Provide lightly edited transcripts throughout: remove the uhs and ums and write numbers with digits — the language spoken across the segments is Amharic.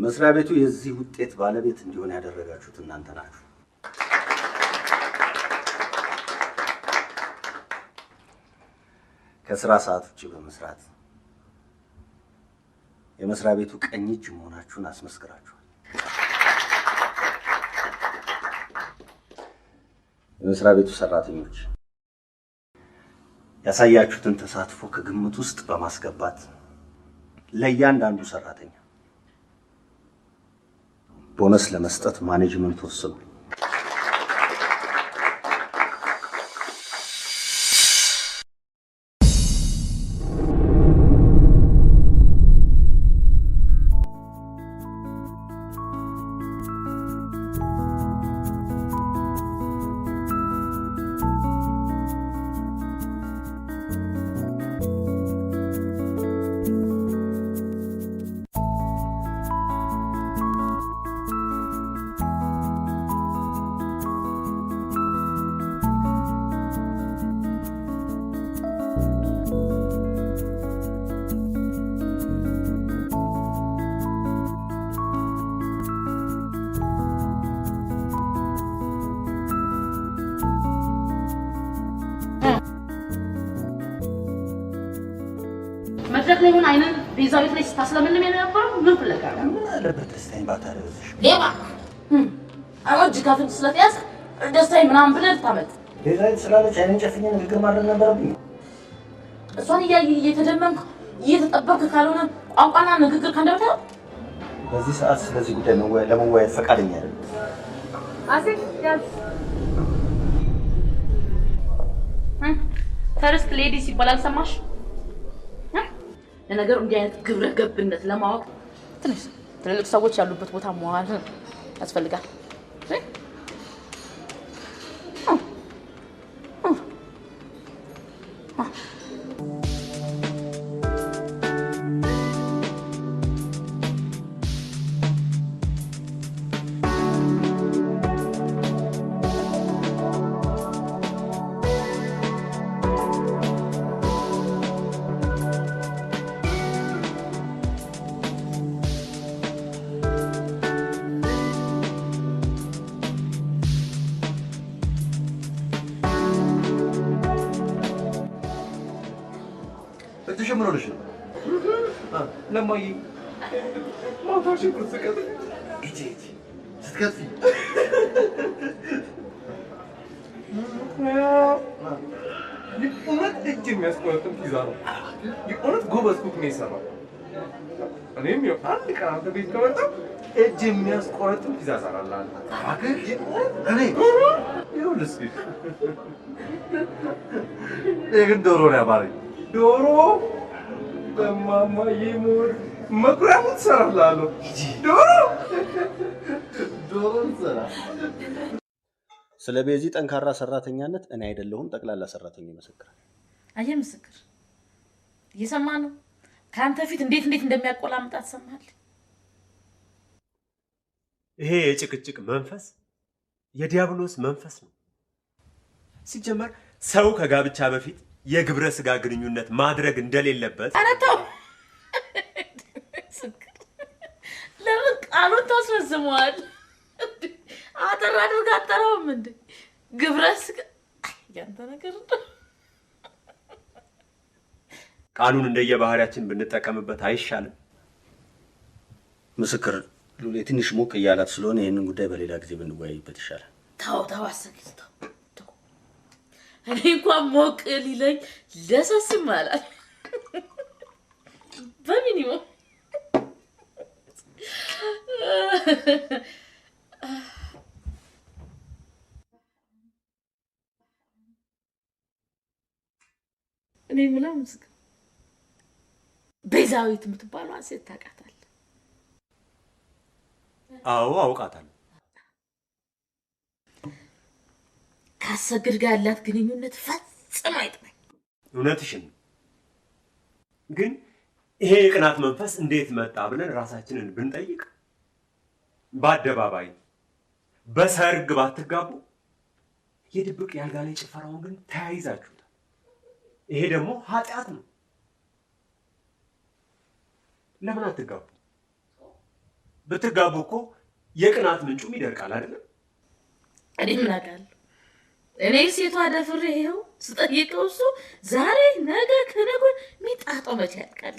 መስሪያ ቤቱ የዚህ ውጤት ባለቤት እንዲሆን ያደረጋችሁት እናንተ ናችሁ። ከስራ ሰዓት ውጪ በመስራት የመስሪያ ቤቱ ቀኝ እጅ መሆናችሁን አስመስክራችኋል። የመስሪያ ቤቱ ሰራተኞች ያሳያችሁትን ተሳትፎ ከግምት ውስጥ በማስገባት ለእያንዳንዱ ሰራተኛ ቦነስ ለመስጠት ማኔጅመንት ወሰኑ። ለምን አይነን ቤዛዊት ላይ ስታስለምንም የነበረው ምን ፍለጋ ነው? ምን አለበት ደስታዬን ባታረዝሽ። ሌባ አወጅ ካፍን ስለተያዘ ደስታዬ ምናምን ብለህ ታመጥ። ቤዛዊት ስላለች አይነን ጨፍኜ ንግግር ማድረግ ነበረብኝ። እሷን እየተደመምክ እየተጠበብክ ካልሆነ ቋንቋና ንግግር ካንደበታ በዚህ ሰዓት ስለዚህ ጉዳይ ለመወያየት ፈቃደኛ አይደለም። አሴት ያዝ ፈርስት ሌዲ ሲባል አልሰማሽ? ለነገሩ እንዲህ አይነት ግብረ ገብነት ለማወቅ ትልልቅ ሰዎች ያሉበት ቦታ መዋል ያስፈልጋል። ተሸምሮልሽ ነው ለማይ ማታሽ ኩስከት እጂ ስትከፊ የእውነት እጅ የሚያስቆረጥም ፒዛ ነው። የእውነት ጎበዝ ኩክ ነው የሰራው። እኔም ያው አንድ ቀን አንተ ቤት ከመጣሁ እጅ የሚያስቆረጥም ፒዛ እሰራልሃለሁ። እኔ ይኸውልህ እስኪ ግን ዶሮ ነው ያማረኝ። ዶሮ በማማዬ ሞት መኩሪያውን ትሰራልሃለሁ። ዶሮ ትሰራ። ስለ ቤዚ ጠንካራ ሰራተኛነት እኔ አይደለሁም ጠቅላላ ሰራተኛው ይመሰክራል። አየህ ምስክር እየሰማህ ነው። ካንተ ፊት እንዴት እንደሚያቆላምጣት ሰማሃል። ይሄ የጭቅጭቅ መንፈስ የዲያብሎስ መንፈስ ነው። ሲጀመር ሰው ከጋብቻ በፊት የግብረ ስጋ ግንኙነት ማድረግ እንደሌለበት አረታው ለምን ቃሉን ታስረዝመዋል? አጠራ አድርጋ አጠራውም እንዴ ግብረ ስጋ ያንተ ነገር ቃሉን እንደየባህሪያችን ብንጠቀምበት አይሻልም? ምስክር ሉሌ ትንሽ ሞቅ እያላት ስለሆነ ይሄንን ጉዳይ በሌላ ጊዜ ብንወያይበት ይሻላል። ታው አሰግስተው እኔ እንኳን ሞቅ ሊለኝ ለሰስም አላል በሚኒሙም እኔ ምንም ምስክ ቤዛዊት የምትባለው ሴት ታውቃታለህ? አዎ አውቃታለሁ። ካሰግድ ጋር ያላት ግንኙነት ፈጽሞ አይጥመኝ። እውነትሽን ግን ይሄ የቅናት መንፈስ እንዴት መጣ ብለን ራሳችንን ብንጠይቅ በአደባባይ በሰርግ ባትጋቡ የድብቅ ያልጋ ላይ ጭፈራውን ግን ተያይዛችሁታል። ይሄ ደግሞ ኃጢአት ነው። ለምን አትጋቡ? ብትጋቡ እኮ የቅናት ምንጩም ይደርቃል አይደለም? እኔ ምን አውቃለሁ? እኔ ሴቷ ደፍሬ ይኸው ስጠይቀው እሱ ዛሬ ነገ ከነገ ሚጣጣው መቼ ያልቃል?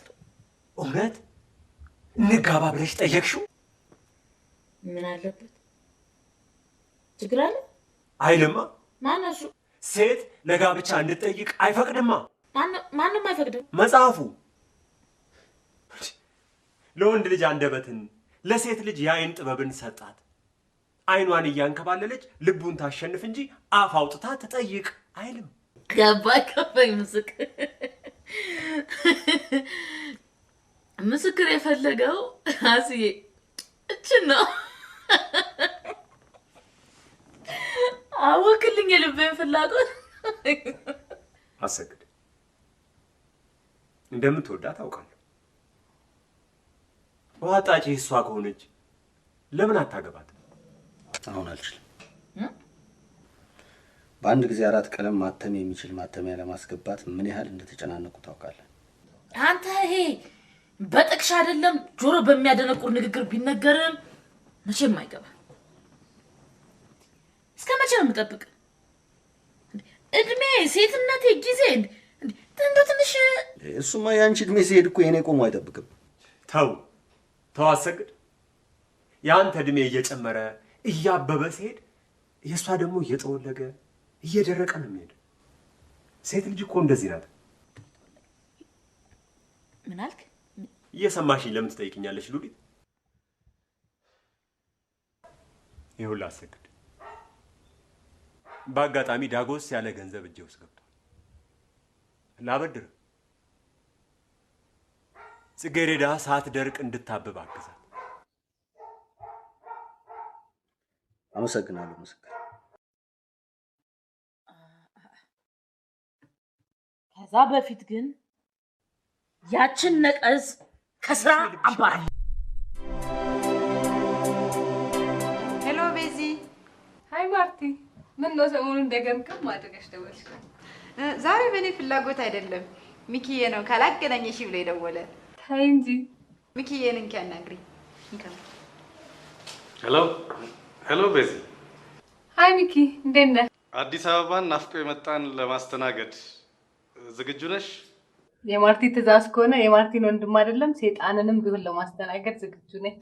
እውነት እንጋባ ብለሽ ጠየቅሽው? ምን አለበት? ችግር አለ? አይልማ። ማነው እሱ? ሴት ለጋብቻ እንድትጠይቅ አይፈቅድማ። ማንም አይፈቅድም። መጽሐፉ ለወንድ ልጅ አንደበትን ለሴት ልጅ የአይን ጥበብን ሰጣት። አይኗን እያንከባለለች ልቡን ታሸንፍ እንጂ አፍ አውጥታ ትጠይቅ አይልም። ገባኝ። ምስክር የፈለገው አስዬ እችን ነው። አወክልኝ የልቤን ፍላጎት። አሰግድ እንደምትወዳት አውቃለሁ። ውሃ ጣጪ እሷ ከሆነች ለምን አታገባት? አሁን አልችልም። በአንድ ጊዜ 4 ቀለም ማተም የሚችል ማተሚያ ለማስገባት ምን ያህል እንደተጨናነቁ ታውቃለህ? አንተ ይሄ በጥቅሽ አይደለም ጆሮ በሚያደነቁር ንግግር ቢነገርም መቼም አይገባ። እስከ መቼ ነው የምጠብቅ? እድሜ፣ ሴትነቴ፣ ጊዜ እንደው ትንሽ እሱማ ያንቺ እድሜ ሲሄድ እኮ የኔ ቆሞ አይጠብቅም። ተው አሰግድ። ያንተ እድሜ እየጨመረ እያበበ ሲሄድ የእሷ ደግሞ እየጠወለገ እየደረቀ ነው የሚሄድ። ሴት ልጅ እኮ እንደዚህ ናት። ምን አልክ? እየሰማሽኝ ለምን ትጠይቅኛለሽ ሉሊት? ይኸውልህ አሰግድ፣ በአጋጣሚ ዳጎስ ያለ ገንዘብ እጄ ውስጥ ገብቷል። ላበድር ጽጌረዳ ሳትደርቅ እንድታብብ አግዛት። አመሰግናለሁ ምስክር። ከዛ በፊት ግን ያችን ነቀዝ ከስራ አባር። ሄሎ ቤዚ። ሃይ ማርቲ። ምን ነው ሰሞኑን እንደገምከም ማድረግሽ ደወልሽ? ዛሬ በእኔ ፍላጎት አይደለም ሚኪዬ ነው ካላገናኘሽ ብሎ የደወለ። ተይ እንጂ ሚኪዬን እንኪ አናግሪ። ሄሎ ቤዚ። ሃይ ሚኪ፣ እንዴት ነህ? አዲስ አበባን ናፍቆ የመጣን ለማስተናገድ ዝግጁ ነሽ? የማርቲ ትእዛዝ ከሆነ የማርቲን ወንድም አይደለም ሴጣንንም ቢሆን ለማስተናገድ ዝግጁ ነኝ።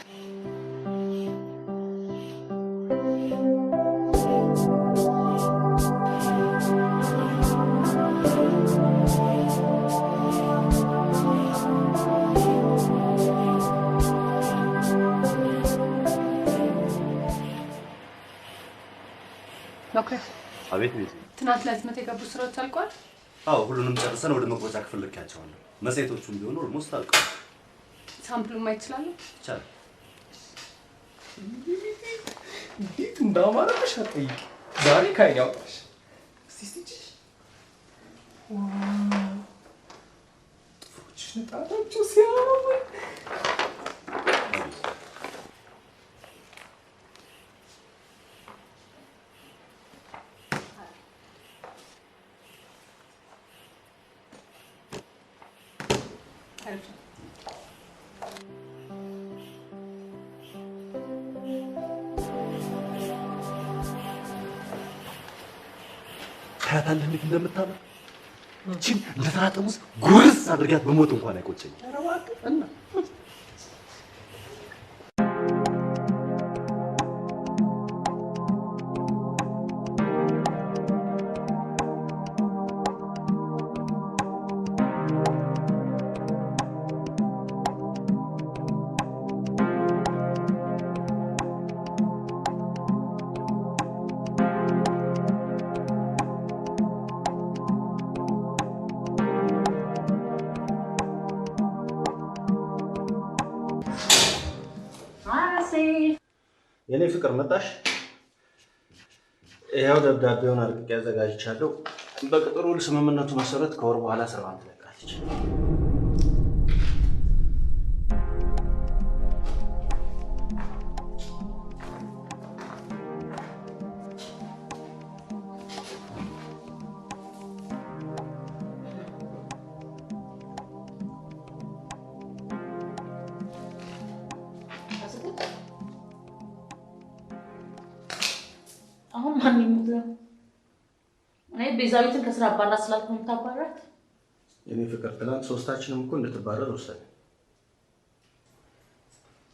አቤት ቤት። ትናንት ለህትመት የገቡ ስራዎች አልቋል? አዎ ሁሉንም ጨርሰን ወደ መግቦጫ ክፍል ልኬያቸዋለሁ። መጽሔቶቹም ቢሆኑ ኦልሞስት አልቀዋል። ሳምፕሉን ማየት እችላለሁ? ይቻላል። እንዴት እንዳማረሽ አትጠይቂ። ዛሬ ከዓይኔ አውጣሽ። እስቲ ጥፍሮችሽ ንጣታቸው ሲያምር። ታያታለህ እንዴት እንደምታምር። እቺን እንደተራጠሙስ ጉርስ አድርጋት በሞት እንኳን አይቆጨኝም። ኧረ እባክህ እና የኔ ፍቅር መጣሽ? ይሄው ደብዳቤውን አርቅቄ አዘጋጅቻለሁ። በቅጥሩ ስምምነቱ መሰረት ከወር በኋላ ስራዋን ትለቃለች። ማን ይሙት? እኔ ቤዛዊትን ከስራ አባራ ስላልኩ ታባራት። የኔ ፍቅር ትናንት ሶስታችንም እኮ እንድትባረር ወሰነ።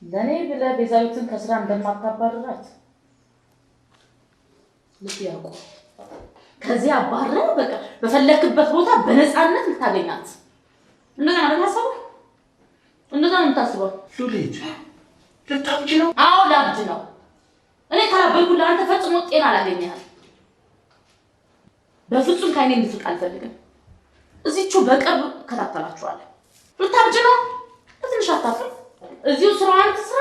ለኔ ብለህ ቤዛዊትን ከስራ እንደማታባረራት ልብ ያውቁ። ከዚህ አባረው በቃ በፈለክበት ቦታ በነፃነት ልታገኛት። እንደዛ ነው ታስበው? እንደዛ ነው ታስበው? ሉሊት ልታብጂ ነው? አዎ ላብጂ ነው። እኔ ካላበልኩ ለአንተ ፈጽሞ ጤና አላገኘህም። በፍጹም ከእኔ እንድትርቅ አልፈልግም። እዚቹ በቅርብ ከታተላችኋለሁ። ልታብጂ ነው? ትንሽ አታፍር? እዚሁ ስራዋን ትስራ።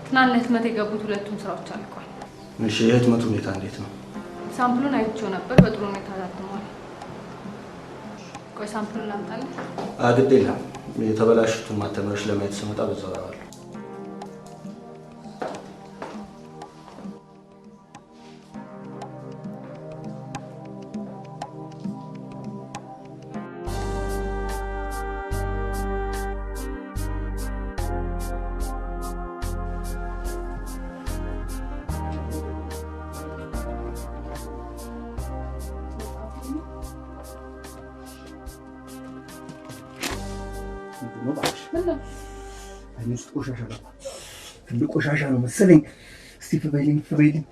ትናንት ህትመት የገቡት ሁለቱም ስራዎች አልቀዋል። እሺ የህትመቱ ሁኔታ እንዴት ነው? ሳምፕሉን አይቼው ነበር። በጥሩ ሁኔታ ታትሟል። ቆይ ሳምፕሉን ላምጣልህ? ግድ የለም። የተበላሹትን ማተሚያዎች ለማየት ስመጣ በዛው አያዋለሁ። ውስጥ ቆሻሻ ገባ። ትልቅ ቆሻሻ ነው መሰለኝ። እስቲ ፍበይልኝ ፍበይልኝ።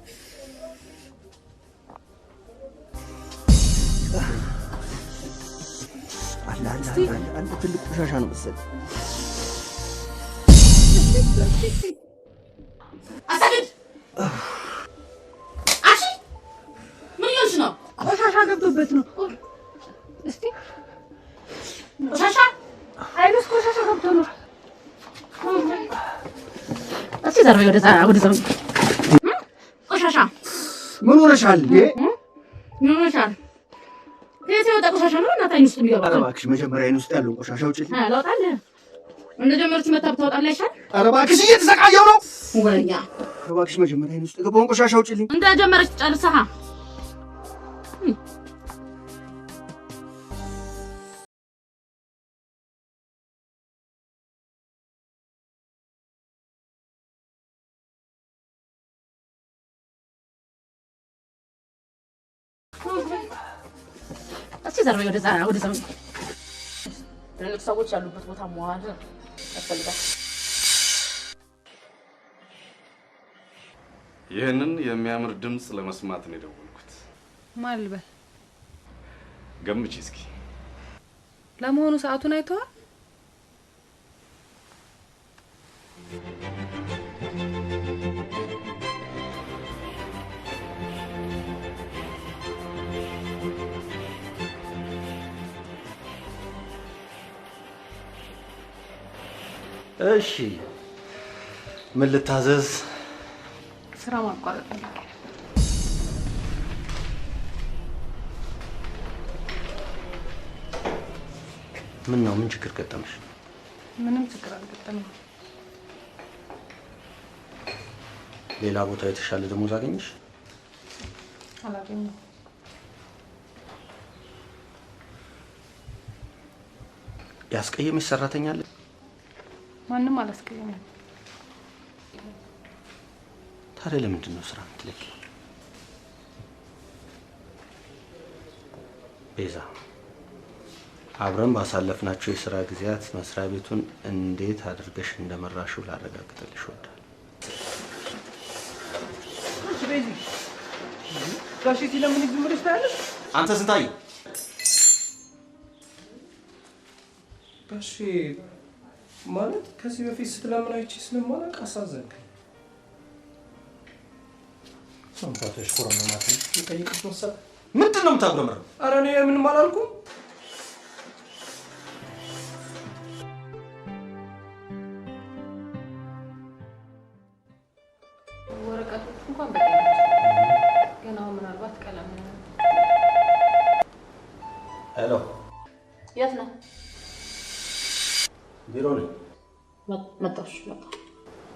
አንድ ትልቅ ቆሻሻ ነው መሰለኝ። አሰግድ አሺ ምን ይልሽ ነው? ቆሻሻ ገብቶበት ነው። እስቲ ቆሻሻ አይሉስ ቆሻሻ ገብቶ ነው። እስቲ ዘርበይ ወደዛ ቆሻሻ ምን ሆነሻል? ምን ሆነሻል? ከየት የወጣ ቆሻሻ ነው? እናት አይን ውስጥ የሚገባ። ኧረ እባክሽ መጀመሪያ አይን ውስጥ ያለውን ቆሻሻ ውጪልኝ። ላውጣልህ? እንደጀመረች መታብ ታወጣለህ አይሻል? ኧረ እባክሽ እየተሰቃየሁ ነው። ወኛ ኧረ እባክሽ መጀመሪያ አይን ውስጥ የገባውን ቆሻሻ ውጪልኝ። እንደጀመረች ጨርሰሃ እስቲ ዘርበይ ወደዛ ትልልቅ ሰዎች ያሉበት ቦታ መዋል ያስፈልጋል። ይህንን የሚያምር ድምፅ ለመስማት ነው የደወልኩት። ማን ልበል? ገምቺ እስኪ። ለመሆኑ ሰዓቱን አይተዋል? እሺ ምን ልታዘዝ? ስራ ማቋረጥ ነው። ምን ነው? ምን ችግር ገጠመሽ? ምንም ችግር አልገጠመኝም። ሌላ ቦታ የተሻለ ደሞዝ አገኘሽ? አላገኘሁም። ያስቀየመሽ ሰራተኛ አለ? ማንም አላስቀየመኝም። ታዲያ ለምንድን ነው ስራ የምትለቂው? ቤዛ፣ አብረን ባሳለፍናቸው የስራ ጊዜያት መስሪያ ቤቱን እንዴት አድርገሽ እንደመራሽው ላረጋግጥልሽ እወዳለሁ። ቤዚ ጋሽ ሲለምን ዝም ብለሽ ታያለሽ? አንተ ስንታየው? ጋሽ ማለት ከዚህ በፊት ስለምናይቼ ስለማላውቅ አሳዘንከኝ። ሰምታተሽ ኮሮናማትን የጠየቅሽ መሰለህ? ምንድን ነው የምታጉረመረው? ኧረ እኔ ምንም አላልኩም። ወረቀቶቹ እንኳን በቂ ናቸው። ግን አሁን ምናልባት ቀለም ሄሎ፣ የት ነህ? ቢሮ ነኝ። መጣሁ።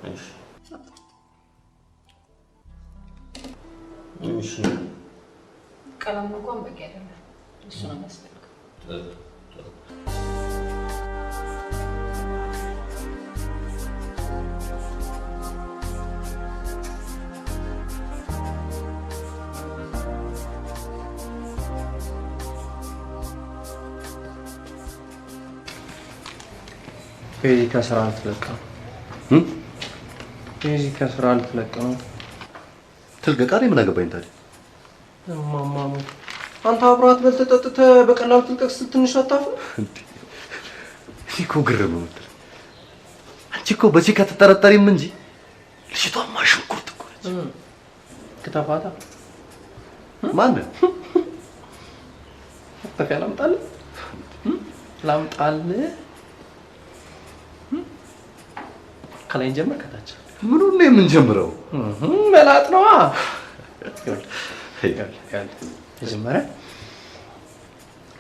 እሺ እሺ። ቀለም እንኳን በቂ አይደለም። እሱ ነው የሚያስፈልገው። ቤዚ ከስራ ልትለቀው ቤዚ ከስራ ልትለቀው ትልቀቅ አይደል? ምን አገባኝ ታዲያ? ማማሙ አንተ አብራት በልተጠጥተህ በቀላሉ ትልቀቅ ስትል ትንሽ አታፍም? እኔ እኮ ግርም ነው የምትል። አንቺ እኮ በዚህ ከተጠረጠሪም እንጂ ልጅቷ ማሽንኩርት እኮ ነች። ክተፋታ ማነው? ተፈያ ላምጣልህ ላምጣልህ ከላይ ጀምር ከታች ምኑን ነው የምንጀምረው? መላጥ ነዋ።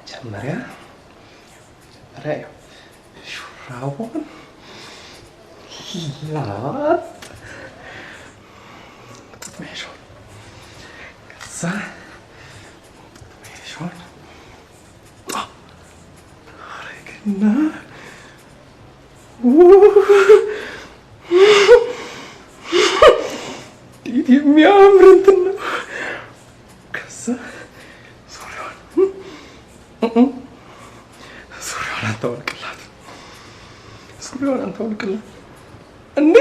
መጀመሪያ ሹራቡን ላጥ ጥጥሜሾን ከዛ ጥጥሜሾን አረግና የሚያምር እንትን ነው። ከዛ ዙሪያውን አንተወልቅላት እንዴ!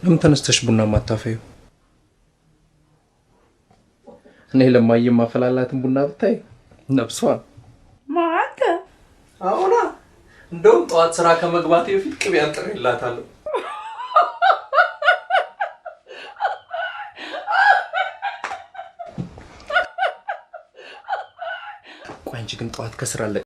ለምን ተነስተሽ ቡና ማታፈዩ? እኔ ለማየ ማፈላለትን ቡና ብታይ ነፍሷን ማንተ አሁና እንደውም ጠዋት ስራ ከመግባቴ በፊት ቅቤ አንጥሬላታለሁ። ቆይ አንቺ ግን ጠዋት ከስራ ላይ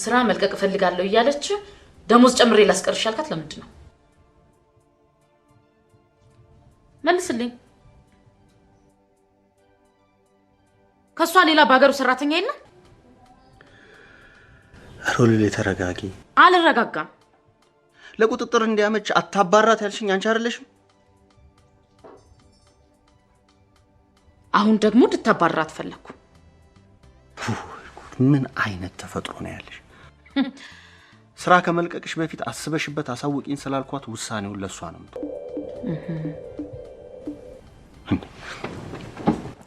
ስራ መልቀቅ ፈልጋለሁ እያለች ደሞዝ ጨምሬ ላስቀርሽ አልካት ለምንድን ነው? መልስልኝ። ከሷ ሌላ ባገሩ ሰራተኛ የለም? ሮሊሌ ተረጋጊ። አልረጋጋም። ለቁጥጥር እንዲያመች አታባራት ያልሽኝ አንቺ አይደለሽም? አሁን ደግሞ እንድታባራት ፈለኩ። ምን አይነት ተፈጥሮ ነው ያለሽ? ስራ ከመልቀቅሽ በፊት አስበሽበት አሳውቂኝ ስላልኳት ውሳኔውን ለሷ ነው የምትው።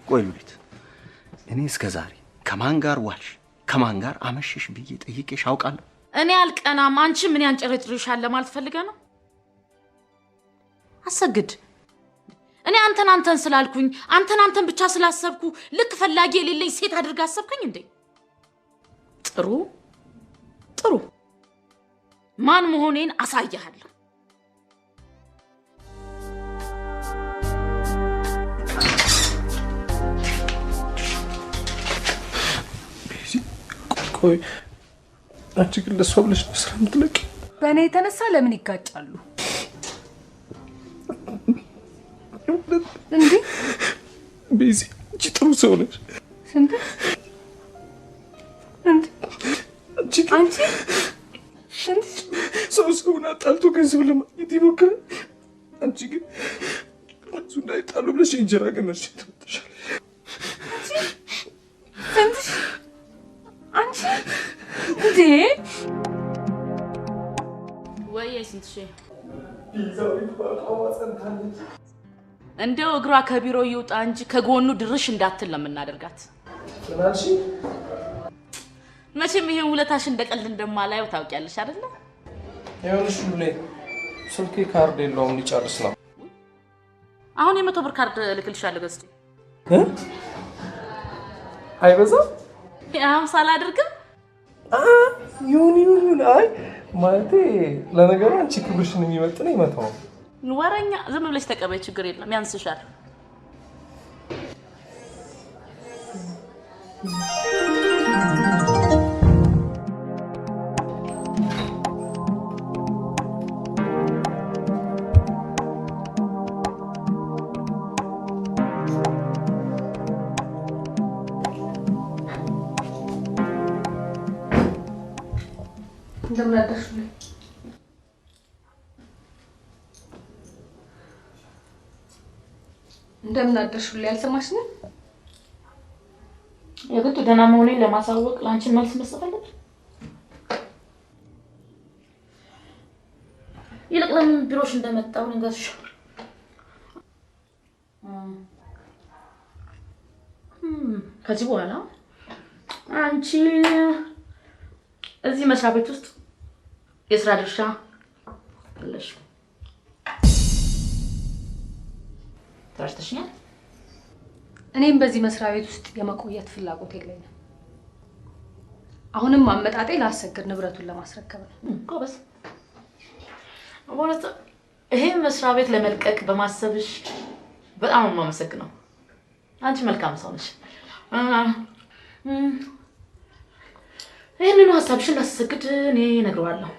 ቆይ ሉሊት፣ እኔ እስከዛሬ ከማን ጋር ዋልሽ ከማን ጋር አመሽሽ ብዬ ጠይቄሽ አውቃለሁ? እኔ አልቀናም። አንቺ ምን ያንጨረጭርሻል ለማለት ፈልገህ ነው? አሰግድ፣ እኔ አንተን ስላልኩኝ አንተን ብቻ ስላሰብኩ ልክ ፈላጊ የሌለኝ ሴት አድርጋ አሰብከኝ እንዴ? ጥሩ ማን መሆኔን አሳያለሁ። ቆይ አንቺ ግን ለሷ ብለሽ ነው ስራ የምትለቂ? በእኔ የተነሳ ለምን ይጋጫሉ እንዴ? ቤዚ አንቺ ጥሩ ሰው ነሽ። ስንት አንቺ ሰውን አጣልቶ ገንዘብ ለማግኘት ይሞክራል። አንቺ ግን እሱ እንዳይጣሉ ብለሽ የእንጀራ ገመድሽ ትወጥሻል። አንቺ እንዴ ወይ ስንትሽ እንደው እግሯ ከቢሮ ይውጣ እንጂ ከጎኑ ድርሽ እንዳትል ለምናደርጋት ስለናልሽ መቼም ይሄን ውለታሽ እንደቀልድ እንደማላየው ታውቂያለሽ አይደለ? ይኸውልሽ ሁሌ ስልኬ ካርድ የለውም ሊጨርስ ነው። አሁን የ100 ብር ካርድ ልክልሻለሁ ገዝቼ አይበዛም? ያም ሳላደርግም ይሁን አይ ማለቴ ለነገሩ አንቺ ክብርሽን የሚመጥነው ይመጣው ወረኛ ዝም ብለሽ ተቀበይ፣ ችግር የለም ያንስሻል። እንደምን አደርሽልኝ? ያልሰማሽኝ? የግድ ደህና መሆኔን ለማሳወቅ ላንቺ መልስ መስጠት አለብኝ። ይልቅ ለምን ቢሮሽ እንደመጣው ንገርሽ። ከዚህ በኋላ አንቺ እዚህ መስሪያ ቤት ውስጥ የስራ ድርሻ አለሽ። ተርተሽኛል። እኔም በዚህ መስሪያ ቤት ውስጥ የመቆየት ፍላጎት የለኝም። አሁንም አመጣጤ ላሰግድ ንብረቱን ለማስረከብ ነው። ጎበዝ። ወለተ ይሄ መስሪያ ቤት ለመልቀቅ በማሰብሽ በጣም የማመሰግነው። አንቺ መልካም ሰው ነሽ። ይሄንን ሀሳብሽን ላሰግድ እኔ እነግረዋለሁ።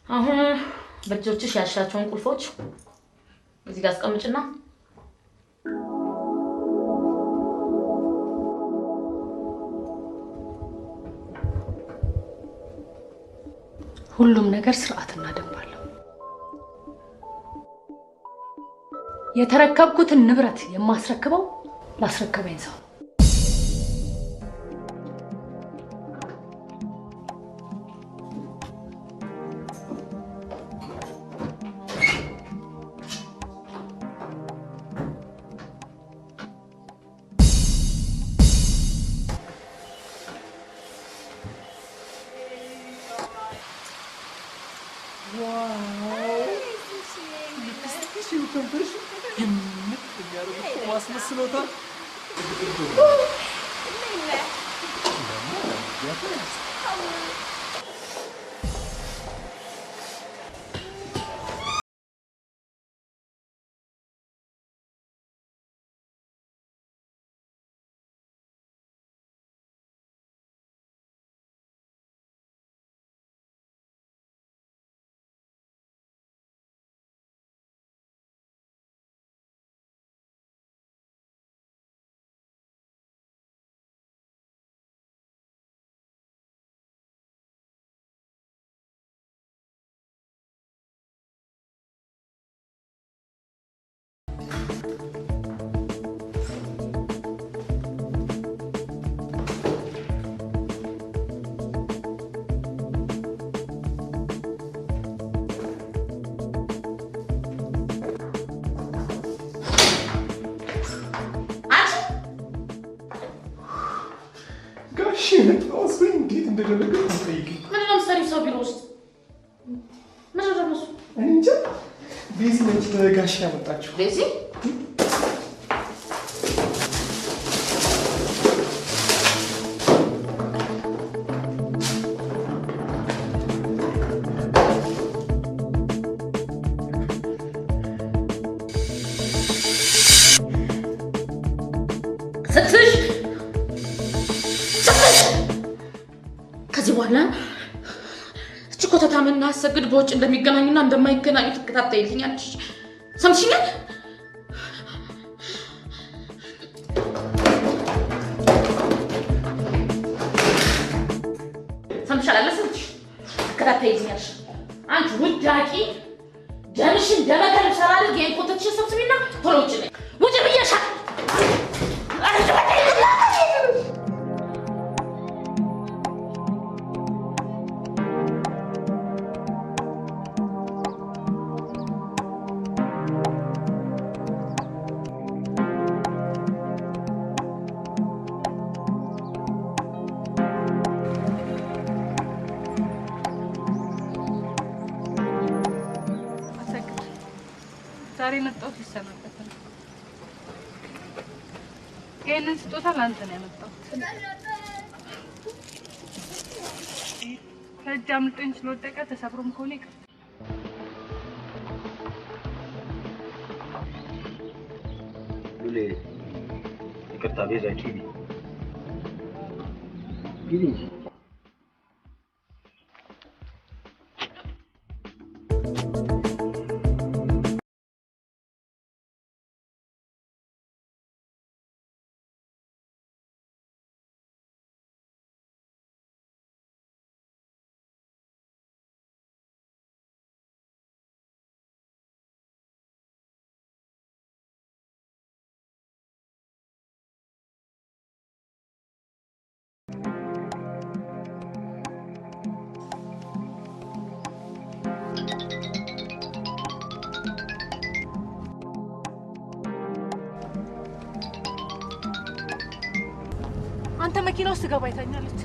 አሁን በእጆችሽ ያሻቸውን ቁልፎች እዚህ ጋር አስቀምጭና ሁሉም ነገር ስርዓትና ደንብ አለው። የተረከብኩትን ንብረት የማስረክበው ላስረከበኝ ሰው። እንዴት እንደደረገ ጠይቂ። ምን ነው ሰሪ ሰው ቢሮ ውስጥ ምን ደረሱ? እንጃ ቤዚ ነች ጋሽ ያመጣችው። ቤዚ ስትሽ በኋላ እቺ ኮተታምና አሰግድ በውጭ እንደሚገናኙና እንደማይገናኙ ትከታተይልኛለሽ። ሰምሽኛል? ሰምሻል? አለሰምሽ? ትከታተይልኛለሽ። አንቺ ውዳቂ ደምሽን ደመከልብ ሰራልኝ የኮተትሽን ሰብስቢና ቶሎ ውጭ ነኝ። ውጭ ብዬሻል። ዛሬ መጣሁ ሲሰናበት ነው። ይሄንን ስጦታ ላንተ ነው ያመጣሁት። ከእጅ አምልጦኝ ስለወደቀ ተሰብሮም ከሆነ ይቅር። ሉሌ ይቅርታ ቤዛ ኪቢ አንተ መኪና ውስጥ ገባ ይተኛለች።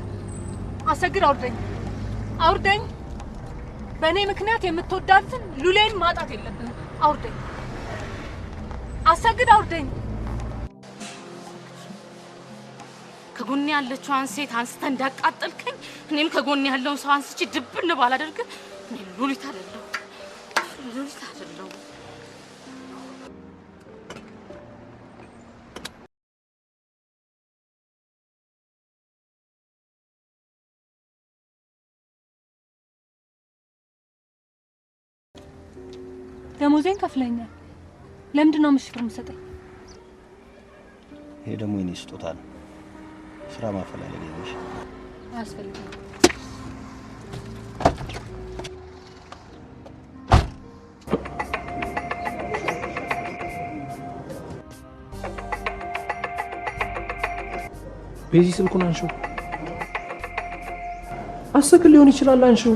አሰግድ አውርደኝ። በእኔ ምክንያት የምትወዳትን ሉሌን ማጣት የለብንም። አውርደኝ አሰግድ፣ አውርደኝ። ከጎኔ ያለችዋን ሴት አንስተህ እንዳቃጠልከኝ እኔም ከጎኔ ያለውን ሰው አንስቼ ድብን ባላደርግ እኔ ሉሊት አይደለሁ። ደሞዜን ከፍለኛል። ለምንድን ነው ምሽፍር የምትሰጠኝ? ይሄ ደግሞ የኔ ስጦታ ነው። ስራ ማፈላለግ ነሽ። አያስፈልግም። ቤዚ ስልኩን አንሺው። አሰግድ ሊሆን ይችላል። አንሺው።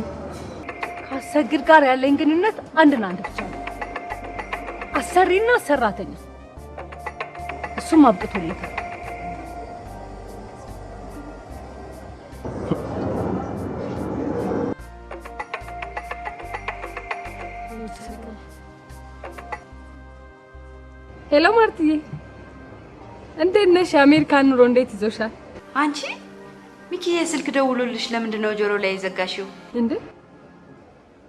ከአሰግድ ጋር ያለኝ ግንኙነት አንድና አንድ ብቻ ነው። አሰሪና ሰራተኛ። እሱም አብቅቶለታል። ሄሎ ማርትዬ፣ እንዴት ነሽ? የአሜሪካን ኑሮ እንዴት ይዞሻል? አንቺ ሚኪዬ ስልክ ደውሎልሽ ለምንድን ነው ጆሮ ላይ ዘጋሽው? እንዴ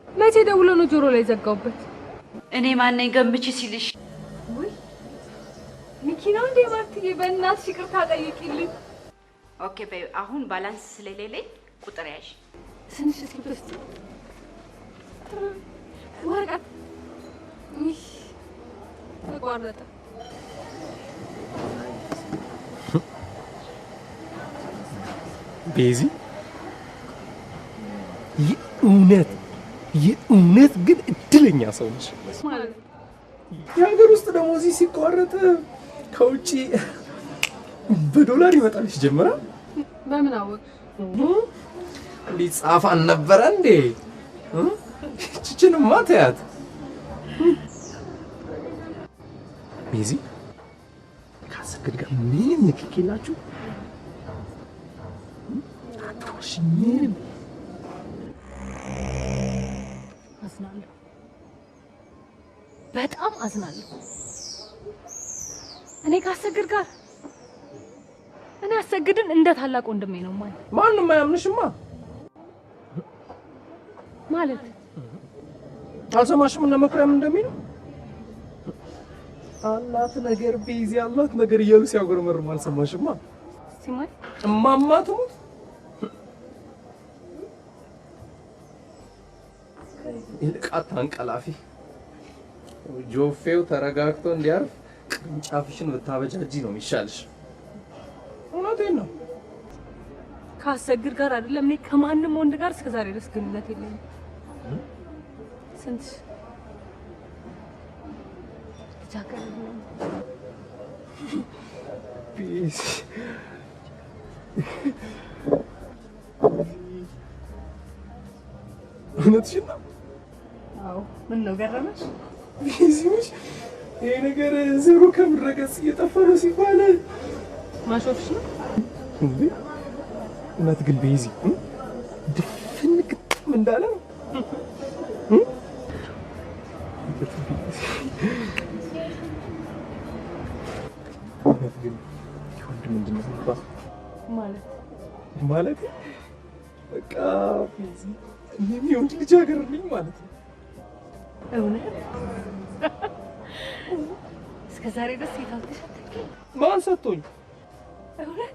መቼ ደውሎ ነው ጆሮ ላይ ዘጋውበት? እኔ ማነኝ ገምቺ ሲልሽ? ወይ ሚኪ ነው እንዴ? ማርትዬ በእናትሽ ይቅርታ ጠይቂልኝ። ኦኬ በይ። አሁን ባላንስ ስለሌለኝ ቁጥር ያዥ። ትንሽ እስኪ ወረቀት ተቋረጠ። ቤዚ የእውነት ግን እድለኛ ሰው ነሽ። የሀገር ውስጥ ደሞዝ ሲቋረጥ ከውጪ በዶላር ይመጣልሽ ጀመረ። በምን አወቅ? ሊጻፋን ነበረ እንዴ? እቺንማ ተያት ቤዚ። ከአሰግድ ጋር ምንም ንክኪ የላችሁ? አትሮሽ ምንም። አዝናለሁ፣ በጣም አዝናለሁ። እኔ ከአሰግድ ጋር እኔ አሰግድን እንደ ታላቅ ወንድሜ ነው ማለት። ማንም አያምንሽማ ማለት አልሰማሽም? እና መኩሪያም እንደሚለው አላት ነገር ቤዚ አላት ነገር እያሉ ሲያጎረመርሙ አልሰማሽማ? ሲማይ እማማ ትሙት ይልቃት አንቀላፊ ጆፌው ተረጋግቶ እንዲያርፍ ቅርንጫፍሽን ብታበጃጂ ነው የሚሻልሽ። እውነቴን ነው። ካሰግድ ጋር አይደለም እኔ ከማንም ወንድ ጋር እስከዛሬ ድረስ ግንኙነት የለኝም። ስንት ጃከረ ነው ቢስ እውነትሽን ነው? አዎ። ምን ነው ገረመሽ? ቢዚሽ ይሄ ነገር ዜሮ ከምረገጽ እየጠፋ ነው ሲባል ማሾፍሽ ነው እንዴ? እውነት ግን ቢዚ ድፍን ግጥም እንዳለ ነው። እውነት ግን ወንድ ምንድን ነው ማለት በቃ ቢዚ እኔም የወንድ ልጅ ሀገር ነኝ ማለት ነው። እውነት እስከ ዛሬ ድረስ የታውቅሽ ማን ሰጥቶኝ? እውነት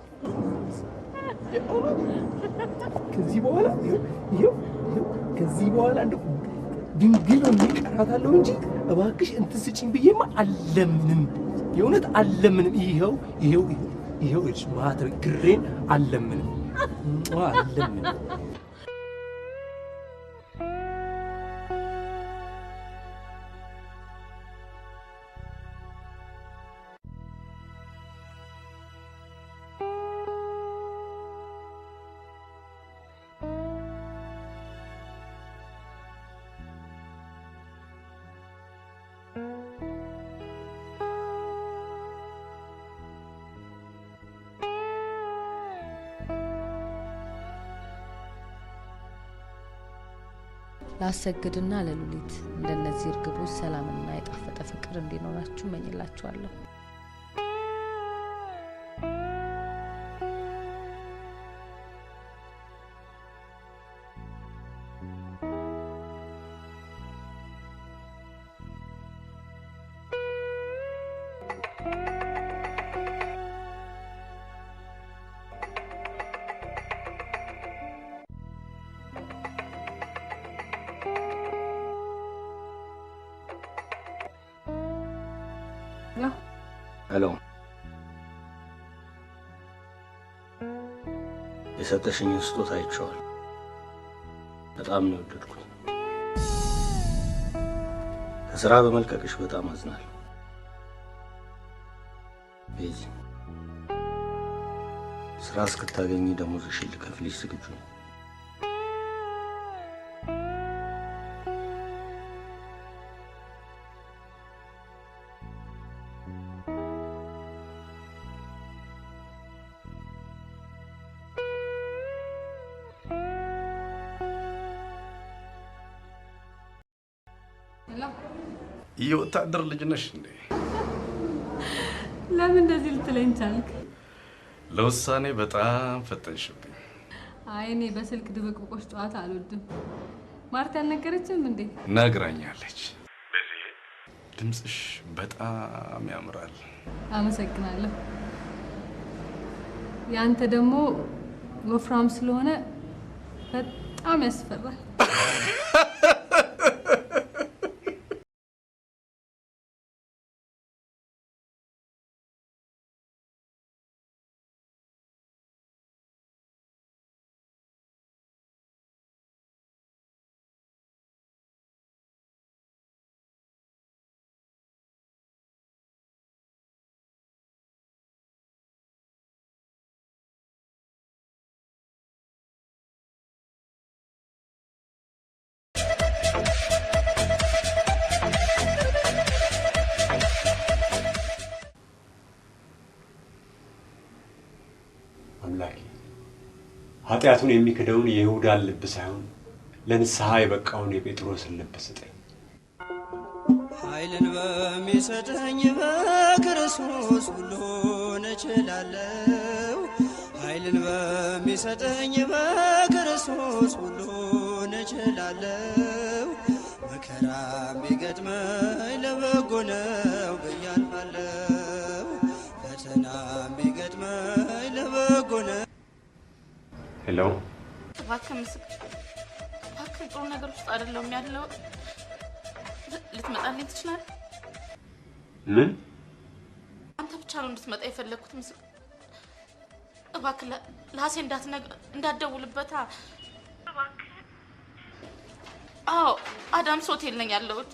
ከዚህ በኋላ ከዚህ በኋላ እንደው ድንግል ነው እቀራታለሁ እንጂ እባክሽ እንትን ስጪኝ ብዬማ አለምንም፣ የእውነት አለምንም። ይኸው እጅ ማተር ግሬን አለምንም አለምንም። ላሰግድና ለሉሊት እንደነዚህ እርግቦች ሰላምና የጣፈጠ ፍቅር እንዲኖራችሁ መኝላችኋለሁ። ሄሎ፣ የሰጠሽኝ ስጦታ አይቼዋለሁ። በጣም ነው የወደድኩት። ከስራ በመልቀቅሽ በጣም አዝናለሁ። ቤዚ፣ ስራ እስክታገኚ ደሞዝሽን ልከፍልሽ ዝግጁ ነኝ። የወታደር ልጅ ነሽ እንዴ? ለምን እንደዚህ ልትለኝ ቻልክ? ለውሳኔ በጣም ፈጠንሽብኝ። አይ እኔ በስልክ ድብቅብቆች ጨዋታ አልወድም። ማርታ አልነገረችም እንዴ? ነግራኛለች። ድምፅሽ በጣም ያምራል። አመሰግናለሁ። ያንተ ደግሞ ወፍራም ስለሆነ በጣም ያስፈራል። አምላኬ ኃጢአቱን የሚክደውን የይሁዳን ልብ ሳይሆን ለንስሐ የበቃውን የጴጥሮስን ልብ ስጠኝ። ኃይልን በሚሰጠኝ በክርስቶስ ሁሉን እችላለሁ። ኃይልን በሚሰጠኝ በክርስቶስ ሁሉን እችላለሁ። መከራ ቢገጥመኝ ለበጎ ነው ብዬ አልፋለሁ። ፈተና ቢገጥመኝ ለበጎ ነው። ሄሎ፣ እባክህ ምስክ እባክህ ጥሩ ነገር ውስጥ አይደለም ያለው። ልትመጣልኝ ትችላለህ? ምን? አንተ ብቻ ነው እንድትመጣ የፈለኩት። እባክህ ለሀሴ እንዳትደውልበታ። አዎ አዳምስ ሆቴል ነኝ ያለሁት።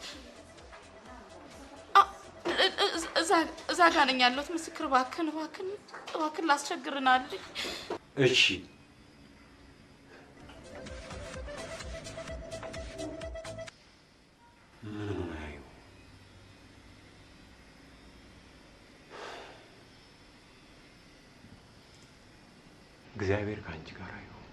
እዛ ጋር ነኝ ያለሁት። ምስክር እባክህን ላስቸግርናል። እሺ እግዚአብሔር ከአንቺ ጋር ይሁን።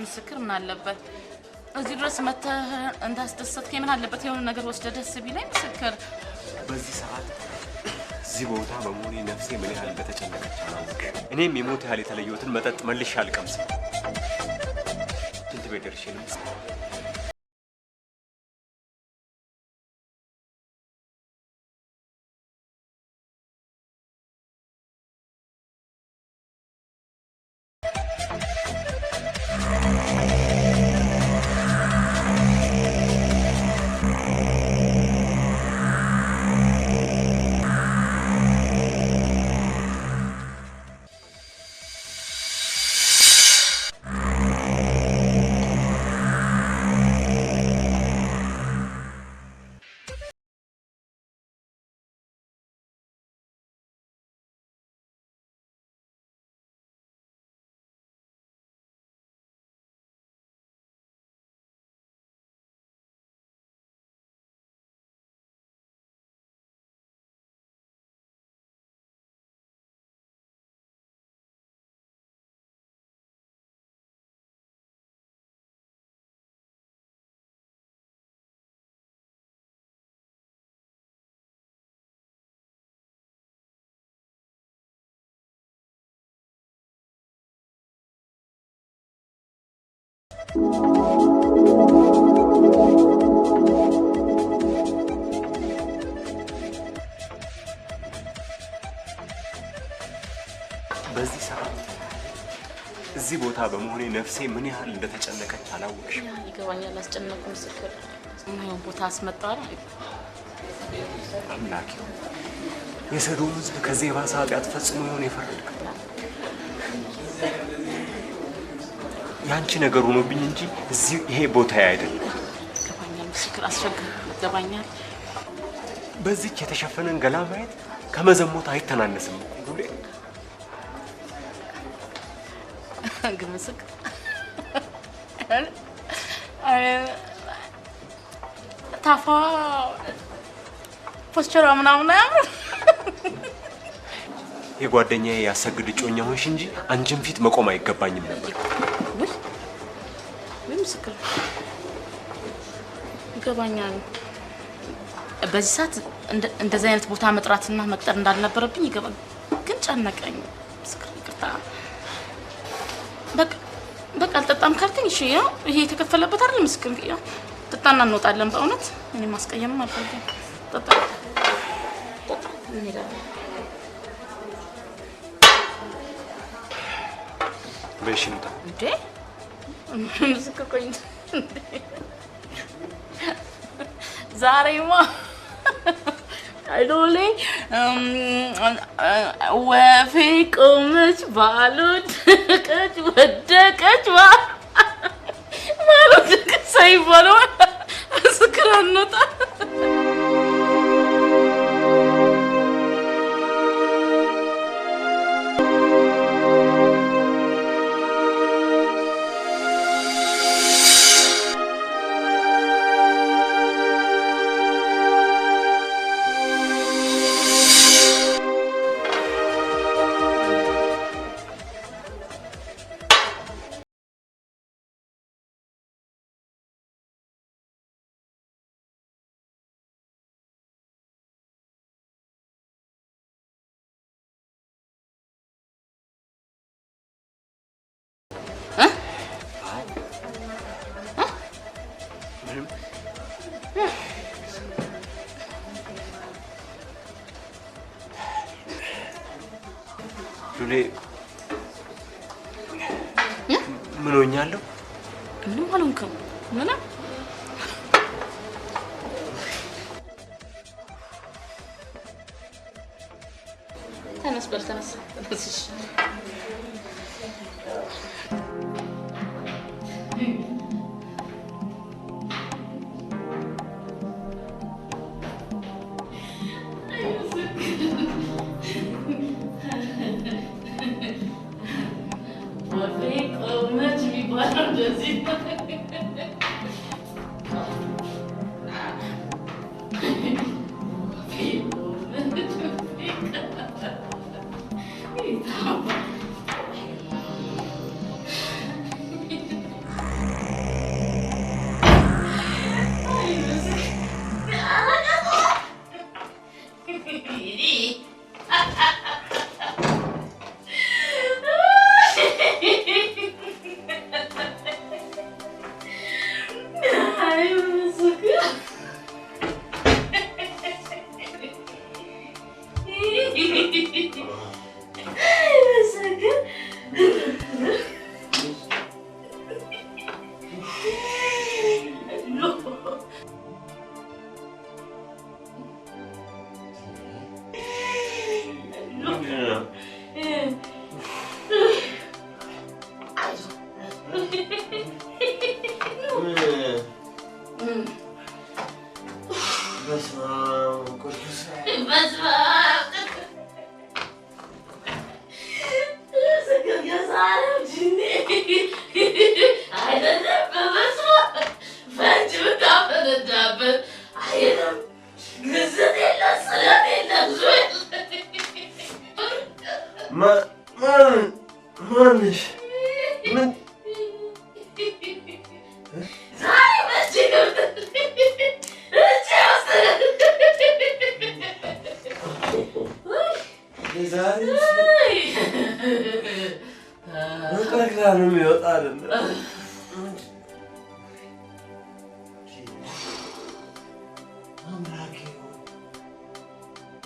ምስክር ምን አለበት እዚህ ድረስ መተህ እንዳስደሰትከኝ? ምን አለበት የሆነ ነገር ወስደህ ደስ ቢለኝ? ምስክር በዚህ ሰዓት እዚህ ቦታ በመሆኔ ነፍሴ ምን ያህል እንደተጨነቀች አላውቅም። እኔም የሞት ያህል የተለየሁትን መጠጥ መልሼ አልቀምስም። ሽንት ቤት ደርሼ ልምስ በዚህ ሰዓት እዚህ ቦታ በመሆኔ ነፍሴ ምን ያህል እንደተጨነቀች አላወቅሽም። ይገባኛል። አስጨነቁ። ምስክር ምን ቦታ አስመጣራ? አምላኬ የሰዶም ሕዝብ ከዚህ የባሰ ኃጢአት ፈጽሞ ይሆን የፈረድከው? ያንቺ ነገር ሆኖብኝ እንጂ እዚህ ይሄ ቦታ አይደለም። ይገባኛል። ምስክር አስቸግር። ይገባኛል። በዚች የተሸፈነን ገላ ማየት ከመዘሞት አይተናነስም እኮ ጉዴ። ግን ምስክር ታፋ ፖስቸሯ ምናምን አያምር። የጓደኛዬ ያሰግድ እጮኛ ሆንሽ እንጂ አንቺን ፊት መቆም አይገባኝም ነበር። ወይ ምስክር ይገባኛል። በዚህ ሰዓት እንደዚህ አይነት ቦታ መጥራትና መቅጠር እንዳልነበረብኝ ይገባል። ግን ጨነቀኝ። ምስክር ይቅርታ። በቃ አልጠጣም ካልከኝ እሺ። ያው ይሄ የተከፈለበት አይደል? ምስክር ያው ጥጣና እንወጣለን። በእውነት እኔ ማስቀየም አልፈልግም። ጠጣ በሽንታ እንዴ ምስክር ቆይ ዛሬማ አይዶሌ ወፌ ቆመች ባልወደቀች ወደቀች ባልወደቀች ሳይባለው ምስክር አንወጣ ሉሌ ምን ሆኛለሁ? ምንም አልሆንክም። ምንም ተነስ በል ተነስ ተነስ።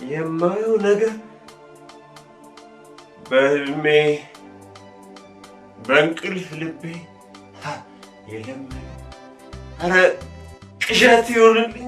የማየው ነገር በህልሜ በእንቅልፍ ልቤ የለም። ኧረ ቅዠት ይሆንልኝ።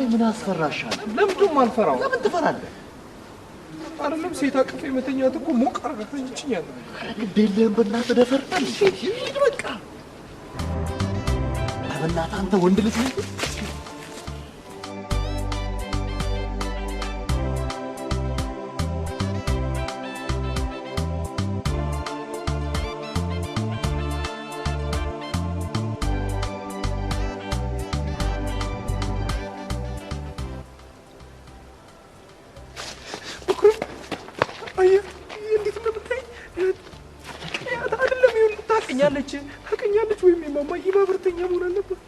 ምን አስፈራሻል? ለምንድን ነው አልፈራው? ለምን ትፈራለህ? አይደለም ሴት አቅፌ መተኛት እኮ ሞቅ አድርገህ ተኝችኛለህ። ግድ የለህም በእናትህ ደፈርታል። ሂድ በቃ። በእናትህ አንተ ወንድ ልጅ ነህ። ታውቀኛለች ወይም የማማዬ ማህበርተኛ መሆን አለባት።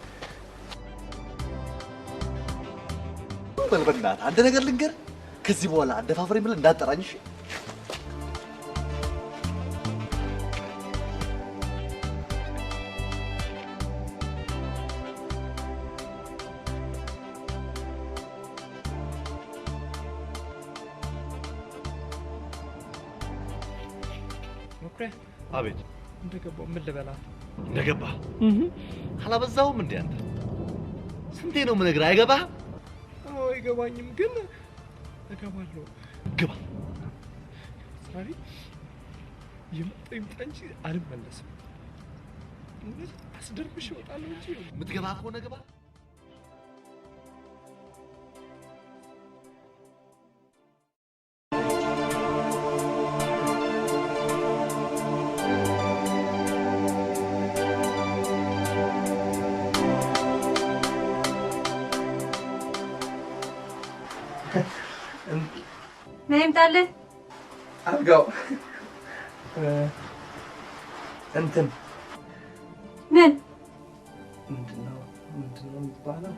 በእናትህ አንድ ነገር ልንገርህ፣ ከዚህ በኋላ አደፋፍሬ ብለህ እንዳትጠራኝ እሺ? መኩሪያ። አቤት። እንደገባሁ ምን ልበላት? እንደገባ አላበዛሁም እንዴ አንተ? ስንቴ ነው የምነግርህ? አይገባህም? አዎ አይገባኝም፣ ግን እገባለሁ። ግባ። ዛሬ ይምጣ ይምጣ እንጂ አልመለስም። አስደርብሽ እወጣለሁ እንጂ የምትገባ ከሆነ ግባ። ነይም ታለ አልጋው እንትን ምን ምንድነው የሚባለው?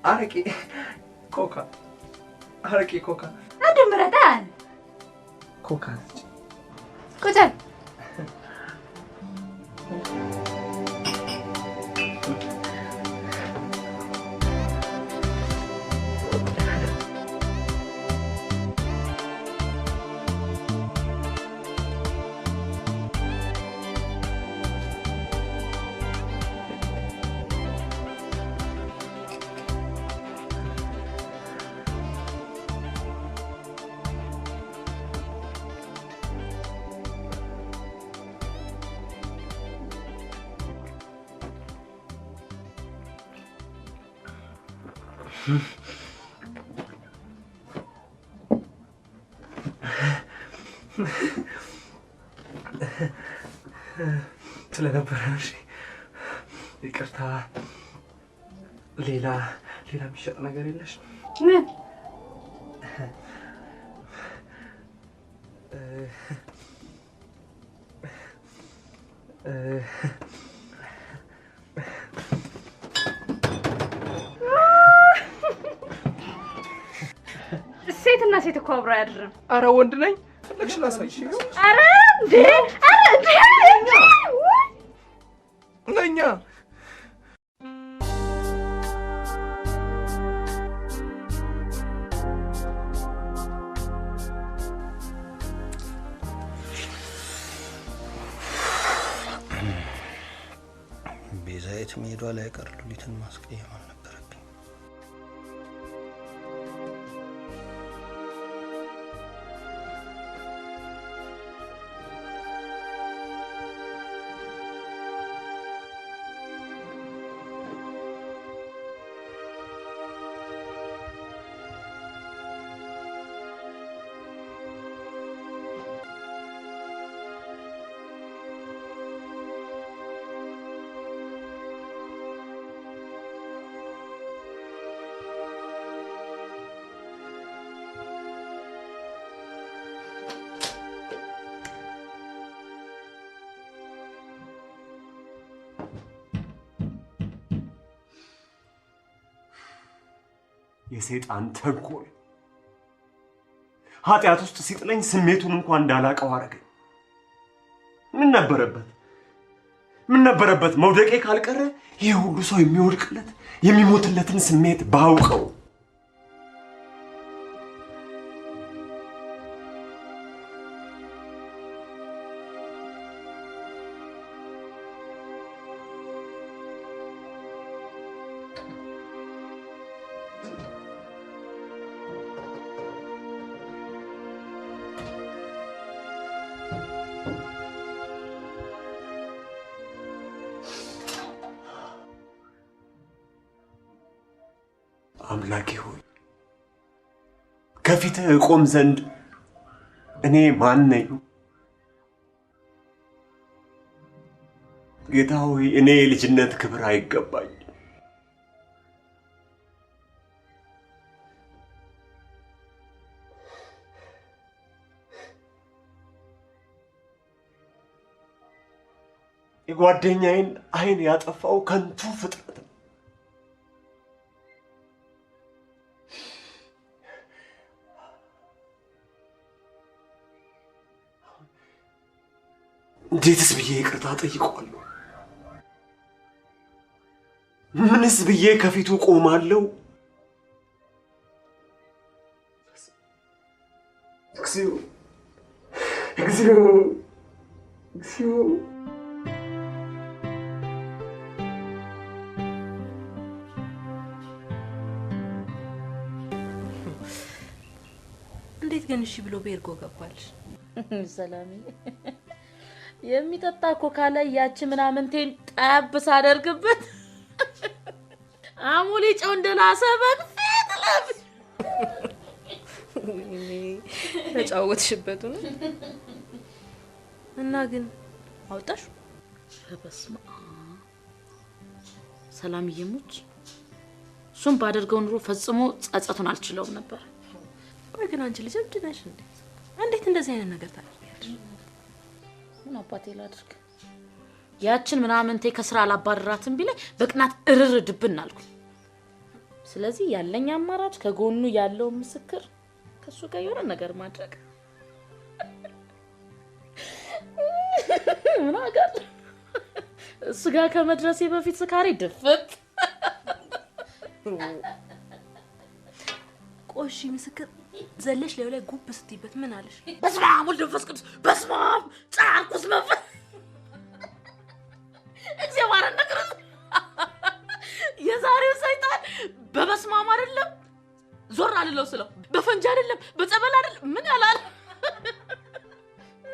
አረቄ ኮካ አንድ ምረጣን ኮካ ቁጭል ስለነበረ እሺ ይቅርታ። ሌላ የሚሸጥ ነገር የለሽ? ምን ሴትና ሴት እኮ አብሮ አያድርም። አረ ወንድ ነኝ። ፈለግሽ ላሳይሽ? አረ እንዴ ነኛ ቤዛዊት መሄዷ ላይ ቀር ሉሊትን ማስቀየም አልነበረብኝ። የሰይጣን ተንኮል ኃጢአት ውስጥ ሲጥለኝ ስሜቱን እንኳን እንዳላቀው አረገኝ። ምን ነበረበት መውደቄ ካልቀረ ይሄ ሁሉ ሰው የሚወድቅለት የሚሞትለትን ስሜት ባውቀው። አምላኬ ሆይ ከፊትህ እቆም ዘንድ እኔ ማን ነኝ? ጌታ ሆይ እኔ የልጅነት ክብር አይገባኝ። የጓደኛዬን አይን ያጠፋው ከንቱ ፍጥረት ነው። እንዴትስ ብዬ ይቅርታ ጠይቀዋለሁ? ምንስ ብዬ ከፊቱ ቆማለሁ? እግዚኦ እግዚኦ እግዚኦ! እንዴት ግን እሺ ብሎ ቤርጎ ገባልሽ? ሰላም የሚጠጣ ኮካ ላይ ያቺ ምናምንቴን ጠብ ሳደርግበት አሞሌ ጨው እንደላሰ በግፊት ለብ ተጫወትሽበት ነው እና ግን አውጣሽ? በስመ አብ ሰላምዬ ሙች እሱም ባደርገው ኑሮ ፈጽሞ ጸጸቱን አልችለውም ነበር። ቆይ ግን አንቺ ልጅ እብድ ነሽ እንዴ? እንዴት እንደዚህ አይነት ነገር ታደርጊያለሽ? ምን አባቴ ላድርግ? ያችን ምናምንቴ ከስራ አላባረራትም ቢለኝ በቅናት እርር ድብን አልኩኝ። ስለዚህ ያለኝ አማራጭ ከጎኑ ያለው ምስክር ከሱ ጋር የሆነ ነገር ማድረግ። ምን አጋል እሱ ጋር ከመድረሴ በፊት ስካሪ ድፍት። ቆሺ ምስክር ዘለሽ ላይ ጉብ ስትይበት ምን አለሽ? በስመ አብ ወልድ ወመንፈስ ቅዱስ በስመ አብ ጻርኩስ መንፈስ እግዚአብሔር ነገር የዛሬው ሰይጣን በበስመ አብ አይደለም ዞር አልለው ስለው በፈንጂ አይደለም በጸበል አይደለም ምን ያላል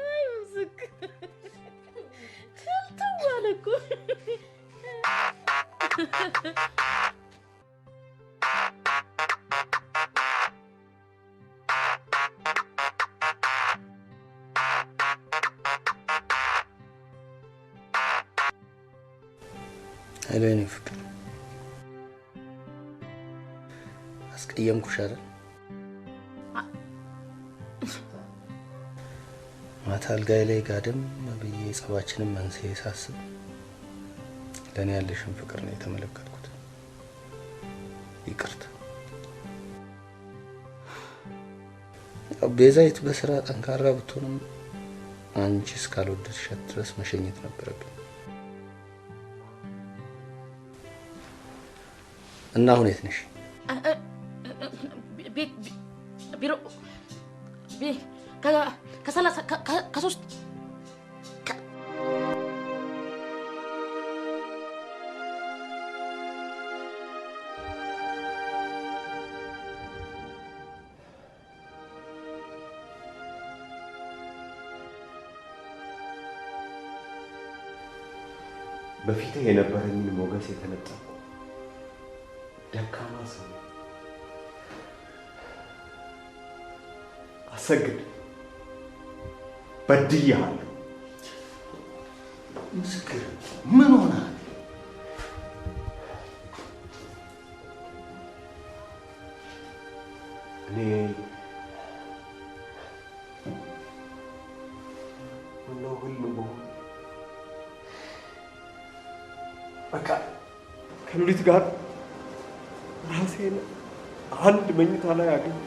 አይ ምስክር ተልተዋለኩ ሄሎ የኔ ፍቅር አስቀየምኩሽ አይደል? ማታ አልጋዬ ላይ ጋደም ብዬ ጸባችንን መንስኤ ሳስብ ለኔ ያለሽን ፍቅር ነው የተመለከትኩት። ይቅርታ። ቤዛይት በስራ ጠንካራ ብትሆንም አንቺ እስካልወደድሻት ድረስ መሸኘት ነበረብኝ። እና አሁን የት ነሽ? ቢሮ ከሶስት በፊት የነበረኝን ሞገስ የተነጠቁ ደካማ ሰው አሰግድ በድያለሁ። ምስክር ምን ሆነሃል? እኔ ምነው ህልም በሆነ በቃ ከሉሊት ጋር ራሴን አንድ መኝታ ላይ አገኘ።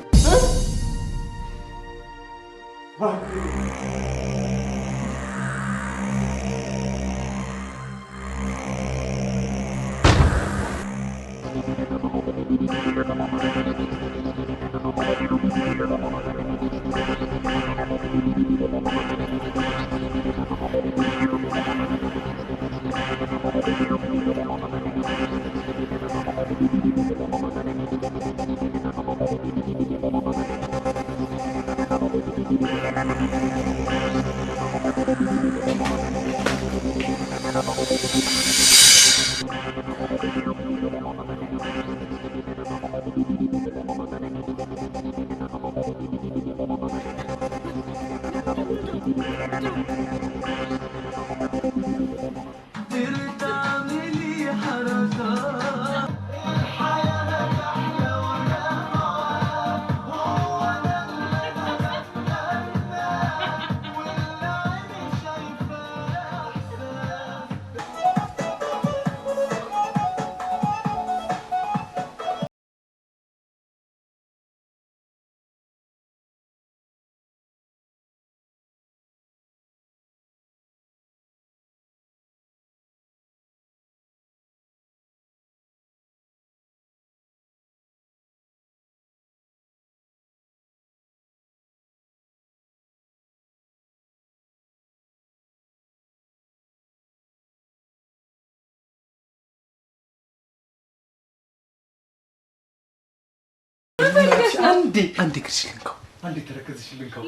አንዴ ክሽልንከው አንዴ ተረከዝሽልንከው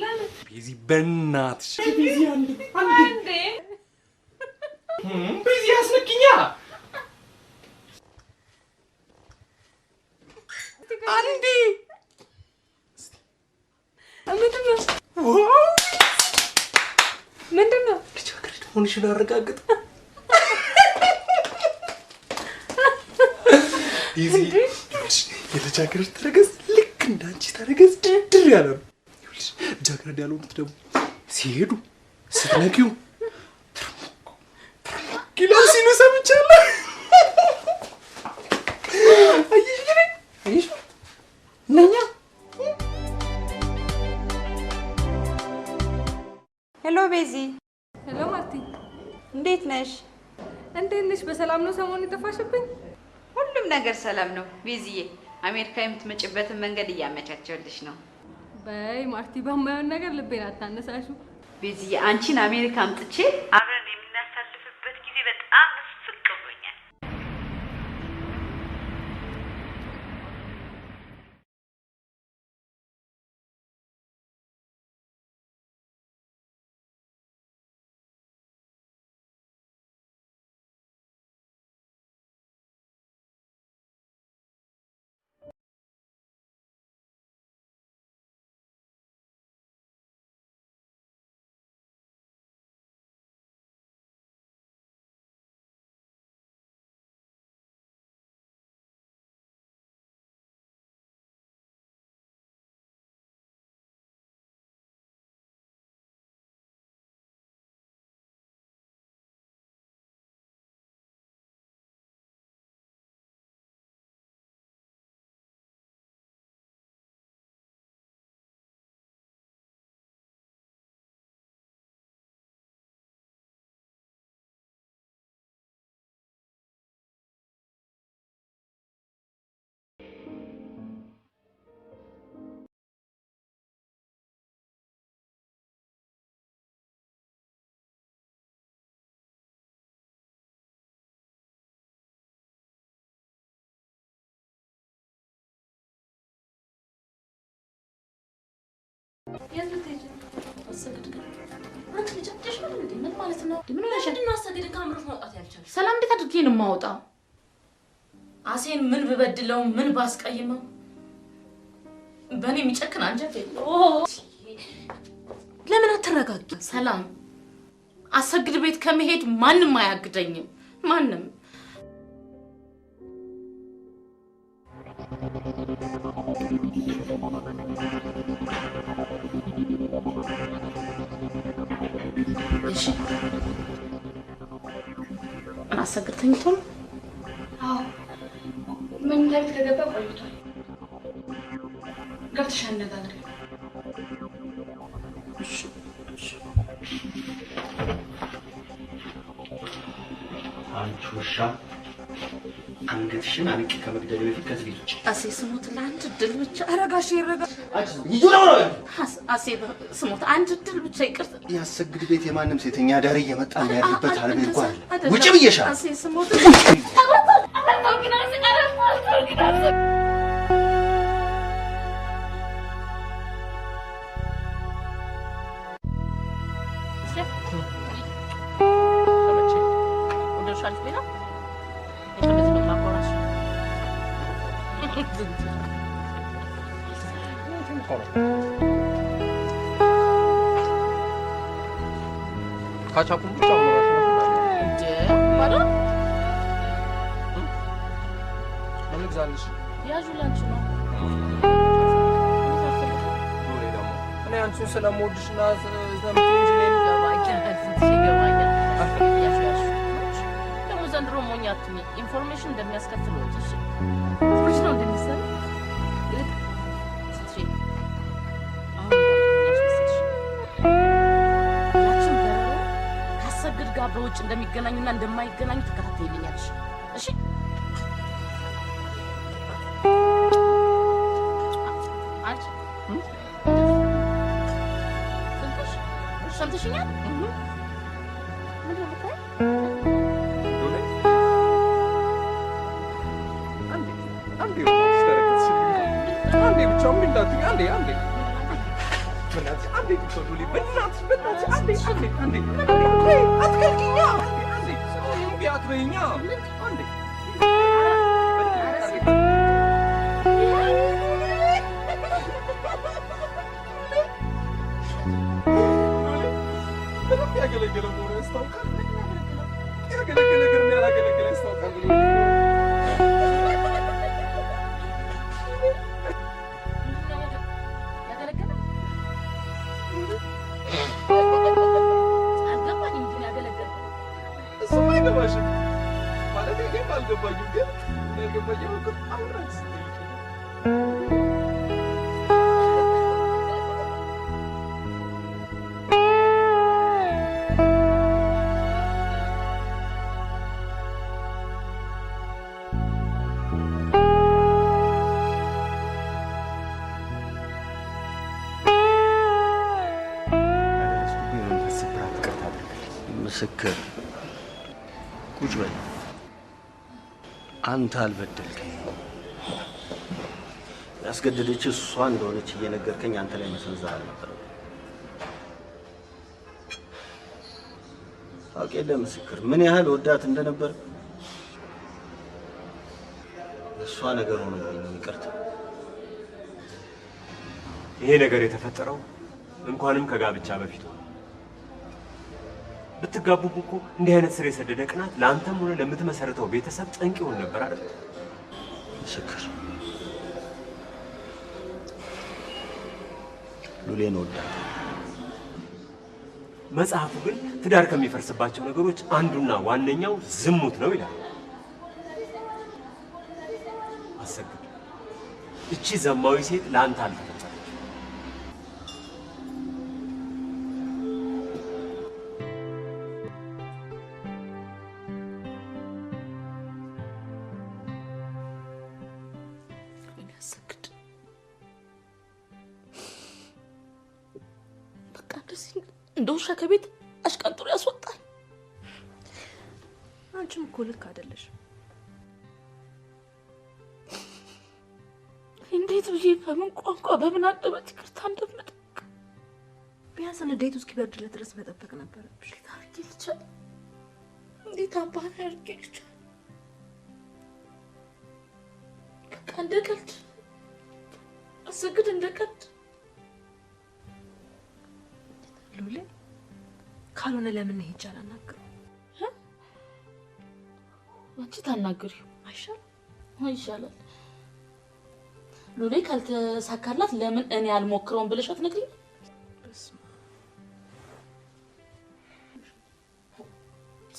ቤዚ በእናትሽ ቤዚ አንዴ ቤዚ ያስነኪኛ አንዴ ምንድነው ልጅ ሆንሽን አረጋግጥ ቤዚ የልጃገረድ ተረከዝ ልክ እንዳንቺ ተረገዝ ድር ያለ ነው። ይኸውልሽ ጃግረድ ያልሆኑት ደግሞ ሲሄዱ ስትነኪው ኪሎ ሲሉ ሰምቻለሁ። አየሽ ነኛ። ሄሎ ቤዚ። ሄሎ ማርቲ፣ እንዴት ነሽ? እንዴት ነሽ? በሰላም ነው? ሰሞኑን የጠፋሽብኝ? ሁሉም ነገር ሰላም ነው ቤዚዬ። አሜሪካ የምትመጭበትን መንገድ እያመቻቸልሽ ነው። በይ ማርቲ፣ በማየውን ነገር ልቤን አታነሳሹ። ቤዚዬ አንቺን አሜሪካ አምጥቼ አብረን የምናሳልፍበት ጊዜ በጣም ፍቅ ብሎኛል። ሰላም እንዴት አድርጌ ነው የማወጣው? አሴን ምን ብበድለው ምን ባስቀይመው በእኔ የሚጨክን አንጀት የለውም። ለምን አትረጋጊ? ሰላም አሰግድ ቤት ከመሄድ ማንም አያግደኝም። ማንም እሺ አሰግድ ተኝቶ ነው? አዎ ምን ላይ ተገባ ቆይቷል። ገብተሽ አነጋግሪ። አንቺ ውሻ አንገትሽን አንቂ ከመግደል በፊት ከዚህ ቤት ውጪ። አሴ ስሞት ለአንድ ድል ብቻ አረጋሽ ይረጋ። አሴ ስሞት አንድ ድል ብቻ ይቅርታ። ያሰግድ ቤት የማንም ሴተኛ ዳር እየመጣ የሚያድርበት አልቤ እንኳን ውጪ ብዬሻል። አሴ ስሞት ካቻፑን ብቻ ወራሽ ነው እንዴ? ማለት ምን ልግዛልሽ? ያዡ ላንቺ ነው። እኔ አንቺን ስለምወድሽና ስለምትወጂኝ ነው ደግሞ ዘንድሮ ሞኝ አትሁኚ። ኢንፎርሜሽን እንደሚያስከፍል ወጥሽ ወጭ ነው እንደሚሰራ በውጭ እንደሚገናኙና እንደማይገናኙ ተከታተይልኛለሽ። እሺ አንቺ ሰምተሽኛል? አልገባኝም ግን ነገባኝ ወቅት አውራስ ምስክር ቁጭ በል። አንተ አልበደልከኝ። ያስገደደች እሷ እንደሆነች እየነገርከኝ አንተ ላይ መሰንዘር አልነበረም። ታውቅ የለ ምስክር ምን ያህል ወዳት እንደነበር። እሷ ነገር ሆኖብኝ ነው። ይቅርታ። ይሄ ነገር የተፈጠረው እንኳንም ከጋብቻ በፊት ነው። ብትጋቡ እኮ እንዲህ አይነት ስር የሰደደ ቅናት ለአንተም ሆነ ለምትመሰርተው ቤተሰብ ጠንቅ ይሆን ነበር አይደል? ምስክር ሉሌን ወዳት። መጽሐፉ ግን ትዳር ከሚፈርስባቸው ነገሮች አንዱና ዋነኛው ዝሙት ነው ይላል። አሰግድ፣ እቺ ዘማዊ ሴት ለአንተ አልተፈጠረች። እንደ ውሻ ከቤት አሽቀንጥሮ ያስወጣል። አንቺም እኮ ልክ አይደለሽ። እንዴት ብዬ በምን ቋንቋ በምን አንደበት ይቅርታ እንደምጠይቅ ቢያንስ ንዴቱ እስኪበርድለት ድረስ መጠበቅ ነበረብሽ። ታርጌ ልቻል እንዴት አባና ያርጌ ልቻል። በቃ እንደ ቀልድ አሰግድ፣ እንደ ቀልድ ሉሌ ካልሆነ ለምን ሄጄ አላናግረው? አንቺ ታናግሪው አይሻልም? ይሻላል። ሉሌ ካልተሳካላት ለምን እኔ አልሞክረውም ብለሽ አትነግሪኝ?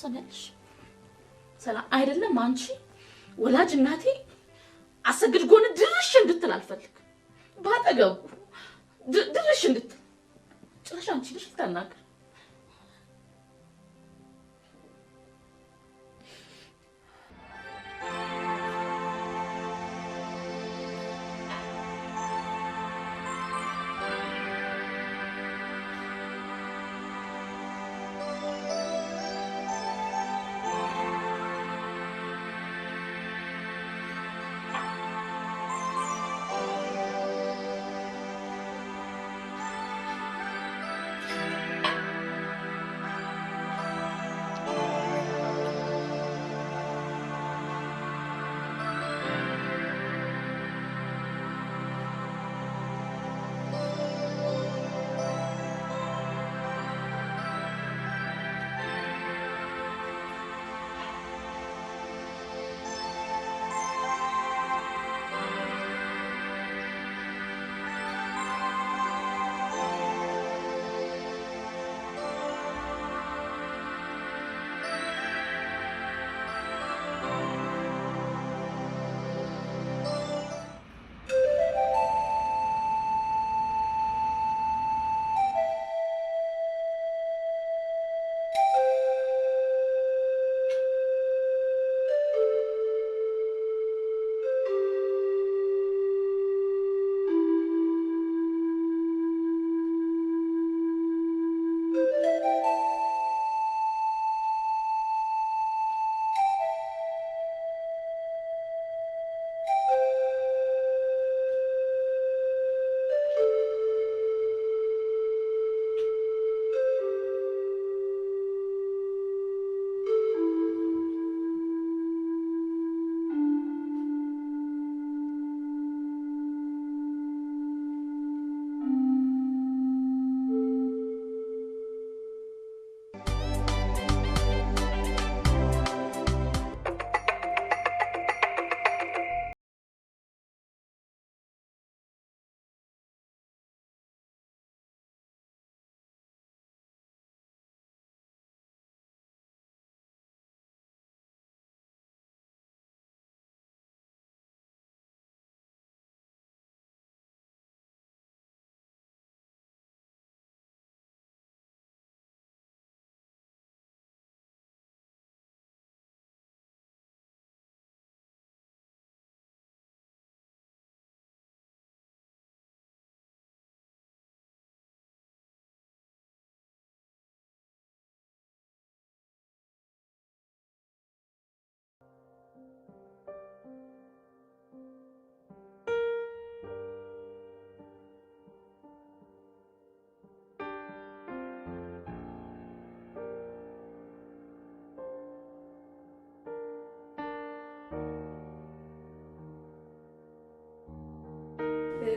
ሰማሽ? ሰላም አይደለም። አንቺ ወላጅ እናቴ አሰግድ ጎን ድርሽ እንድትል አልፈልግ። ባጠገቡ ድርሽ እንድትል ጭራሽ አንቺ ልጅ ታናገር።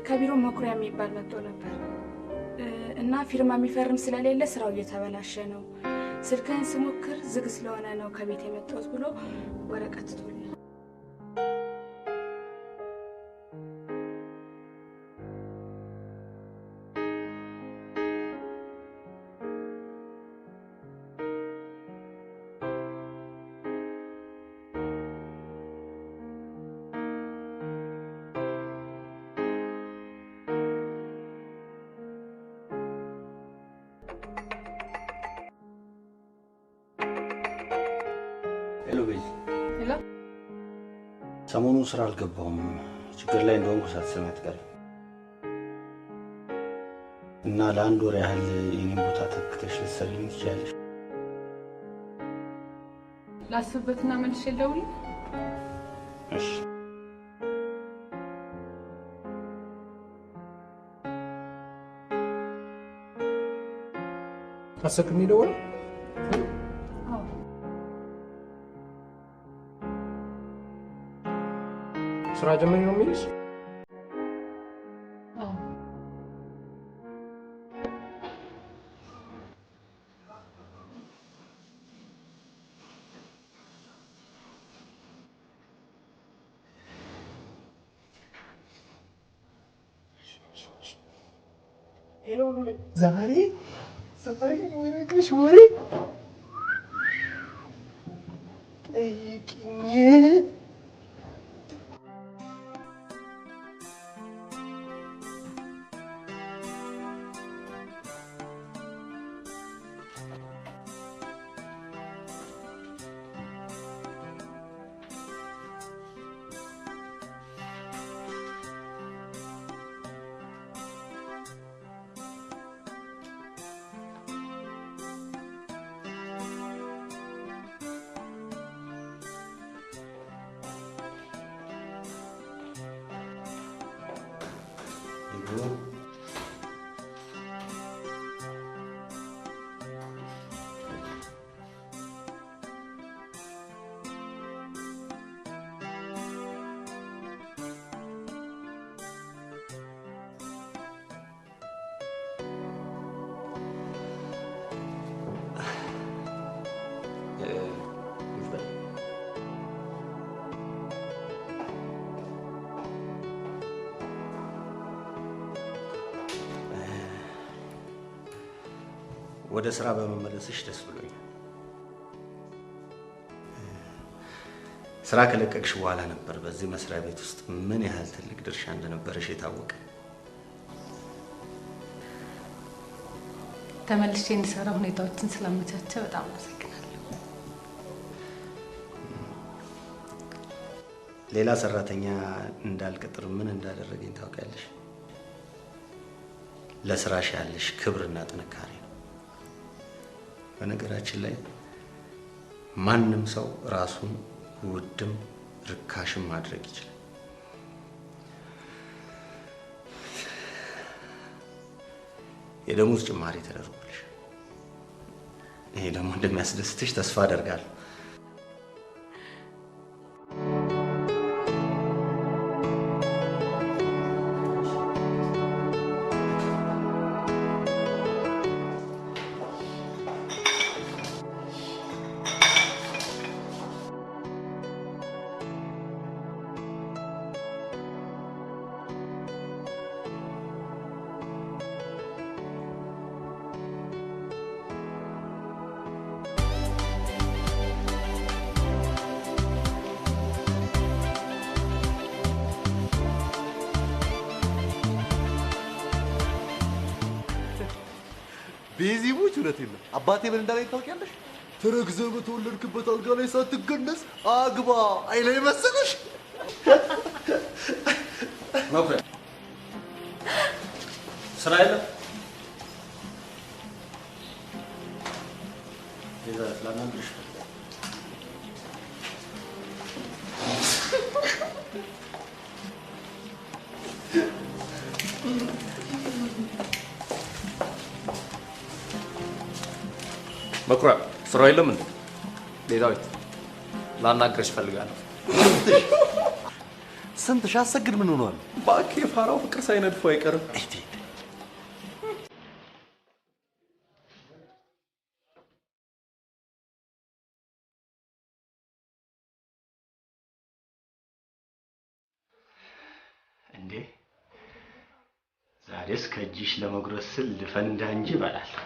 ከቢሮ መኩሪያ የሚባል መጥቶ ነበር እና ፊርማ የሚፈርም ስለሌለ ስራው እየተበላሸ ነው፣ ስልክህን ስሞክር ዝግ ስለሆነ ነው ከቤት የመጣሁት ብሎ ወረቀት ትቶልኝ። ሄሎ ቤዚ። ሄሎ። ሰሞኑን ስራ አልገባሁም። ችግር ላይ እንደሆንኩ ሳትሰሚ አትቀሪም እና ለአንድ ወር ያህል የኔን ቦታ ተክተሽ ልትሰሪልኝ ትችያለሽ? ላስብበትና መልሼ ልደውልልህ። እሺ። ታሰክኝ ደወል ስራ ጀመሪ ነው የሚልሽ? ዛሬ የሚነግርሽ ወሬ ጠይቂኝ። ወደ ስራ በመመለስሽ ደስ ብሎኛል። ስራ ከለቀቅሽ በኋላ ነበር በዚህ መስሪያ ቤት ውስጥ ምን ያህል ትልቅ ድርሻ እንደነበረሽ የታወቀ። ተመልሼ እንድሰራ ሁኔታዎችን ስላመቻቸ በጣም አመሰግናለሁ። ሌላ ሰራተኛ እንዳልቀጥር ምን እንዳደረገኝ ታውቂያለሽ? ለስራሽ ያለሽ ክብርና ጥንካሬ ነው። በነገራችን ላይ ማንም ሰው ራሱን ውድም ርካሽም ማድረግ ይችላል። የደሞዝ ጭማሪ ተደርጎልሽ ይሄ ደግሞ እንደሚያስደስትሽ ተስፋ አደርጋለሁ። ቤዚ ሙች እውነቴን ነው። አባቴ ምን እንዳለኝ ታውቂያለሽ? ተረግዘህ በተወለድክበት አልጋ ላይ ሳትገነስ አግባ አይለኝ መሰለሽ? መኩሪያ ስራ የለም? ቤዛ ስላናግርሽ መኩሪያ ስራ የለም እንዴ? ዳዊት ላናግርሽ እፈልጋለሁ። ስንት ሻሰግድ ምን ሆኗል? እባክህ የፋራው ፍቅር ሳይነድፉ አይቀርም። እንዴ ዛሬስ ከእጅሽ ለመጉረስ ስል ልፈንዳ እንጂ እበላለሁ።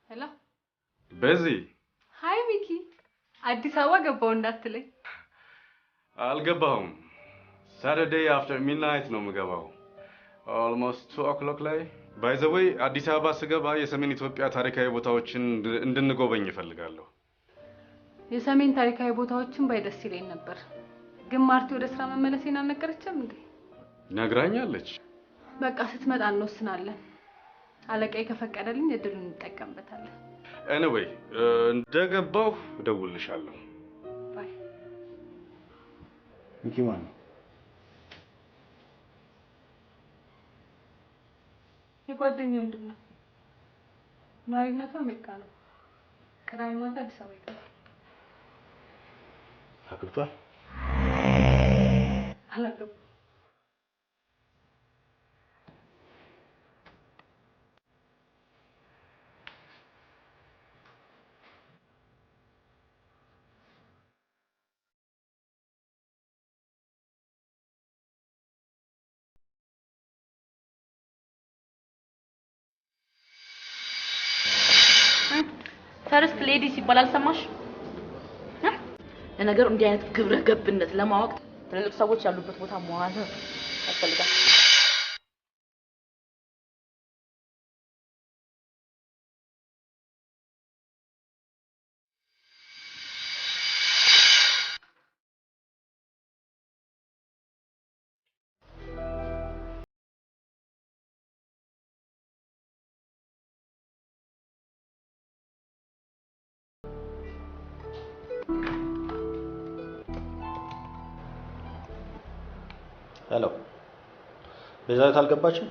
ሄሎ በዚህ ሃይ ሚኪ፣ አዲስ አበባ ገባው እንዳትለኝ። አልገባሁም። ሳተርዴይ አፍተር ሚድናይት ነው የምገባው። ኦልሞስት 2 o'clock ላይ ባይ ዘ ዌይ አዲስ አበባ ስገባ የሰሜን ኢትዮጵያ ታሪካዊ ቦታዎችን እንድንጎበኝ እፈልጋለሁ። የሰሜን ታሪካዊ ቦታዎችን ባይ ደስ ይለኝ ነበር፣ ግን ማርቲ ወደ ስራ መመለሴን አልነገረችም እንዴ? ነግራኛለች። በቃ ስትመጣ እንወስናለን። አለቃዬ ከፈቀደልኝ እድሉን እንጠቀምበታለን። ኤኒዌይ እንደገባሁ እደውልልሻለሁ። ባይ። ሚኪ ማን ነው? የጓደኛዬ ወንድም ነው። ነዋሪነቱ አሜሪካ ነው። ቅዳሜ ማታ አዲስ አበባ ይገባል። አግብቷል? አላገባም። ፈርስት ሌዲ ሲባል አልሰማሽ? ለነገሩ እንዲህ አይነት ግብረ ገብነት ለማወቅ ትልልቅ ሰዎች ያሉበት ቦታ መዋል ያስፈልጋል። ሄሎ ቤዛዊት አልገባችም?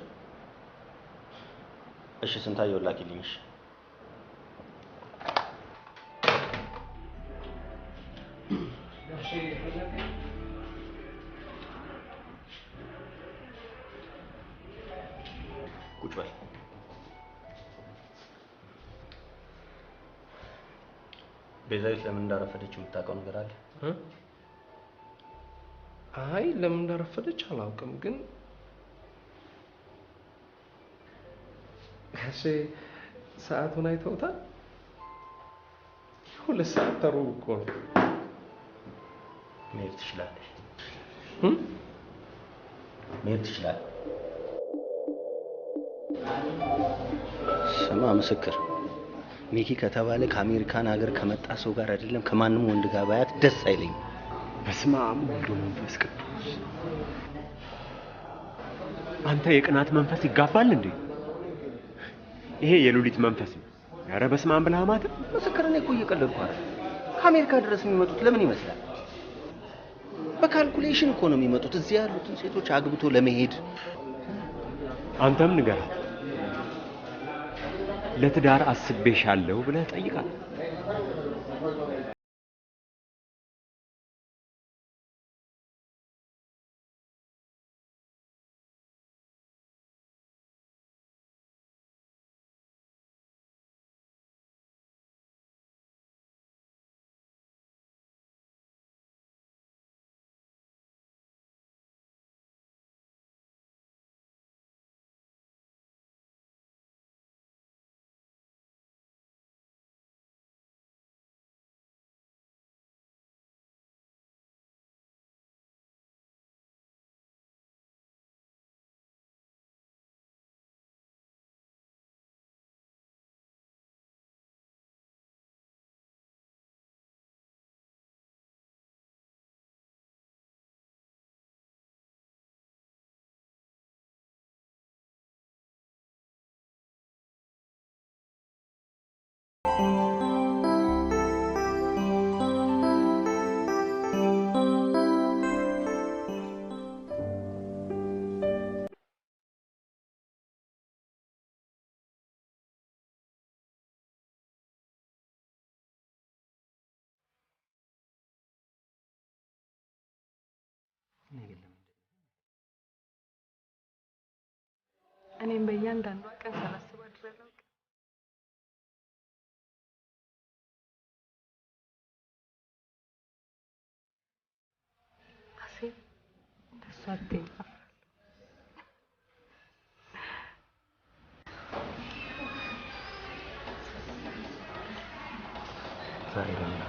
እሺ ስንታየው ላኪልኝ። እሺ ቁጭ በል። ቤዛዊት ለምን እንዳረፈደች የምታውቀው ነገር አለ? አይ ለምን እንዳረፈደች አላውቅም፣ ግን እሺ ሰዓቱን አይተውታል? 2 ሰዓት ተሩብ እኮ ነው። መሄድ ትችላለሽ። መሄድ ትችላለሽ። ስማ ምስክር፣ ሚኪ ከተባለ ከአሜሪካን ሀገር ከመጣ ሰው ጋር አይደለም ከማንም ወንድ ጋር ባያት ደስ አይለኝም። በስመ አብ ወወልድ ወመንፈስ ቅዱስ። አንተ የቅናት መንፈስ ይጋባል እንዴ? ይሄ የሉሊት መንፈስ ነው። ኧረ በስመ አብ ብለህ አማት። ምስክር፣ እኔ እኮ እየቀለድኩ አይደል። ከአሜሪካ ድረስ የሚመጡት ለምን ይመስላል? በካልኩሌሽን እኮ ነው የሚመጡት። እዚህ ያሉትን ሴቶች አግብቶ ለመሄድ። አንተም ንገራት፣ ለትዳር አስቤሻለሁ ብለህ ጠይቃት። እኔም በእያንዳንዷ ቀን ሳላስብ አድራለሁ። አሴብ እንደሱ አትይኝ። ዛሬ ለምን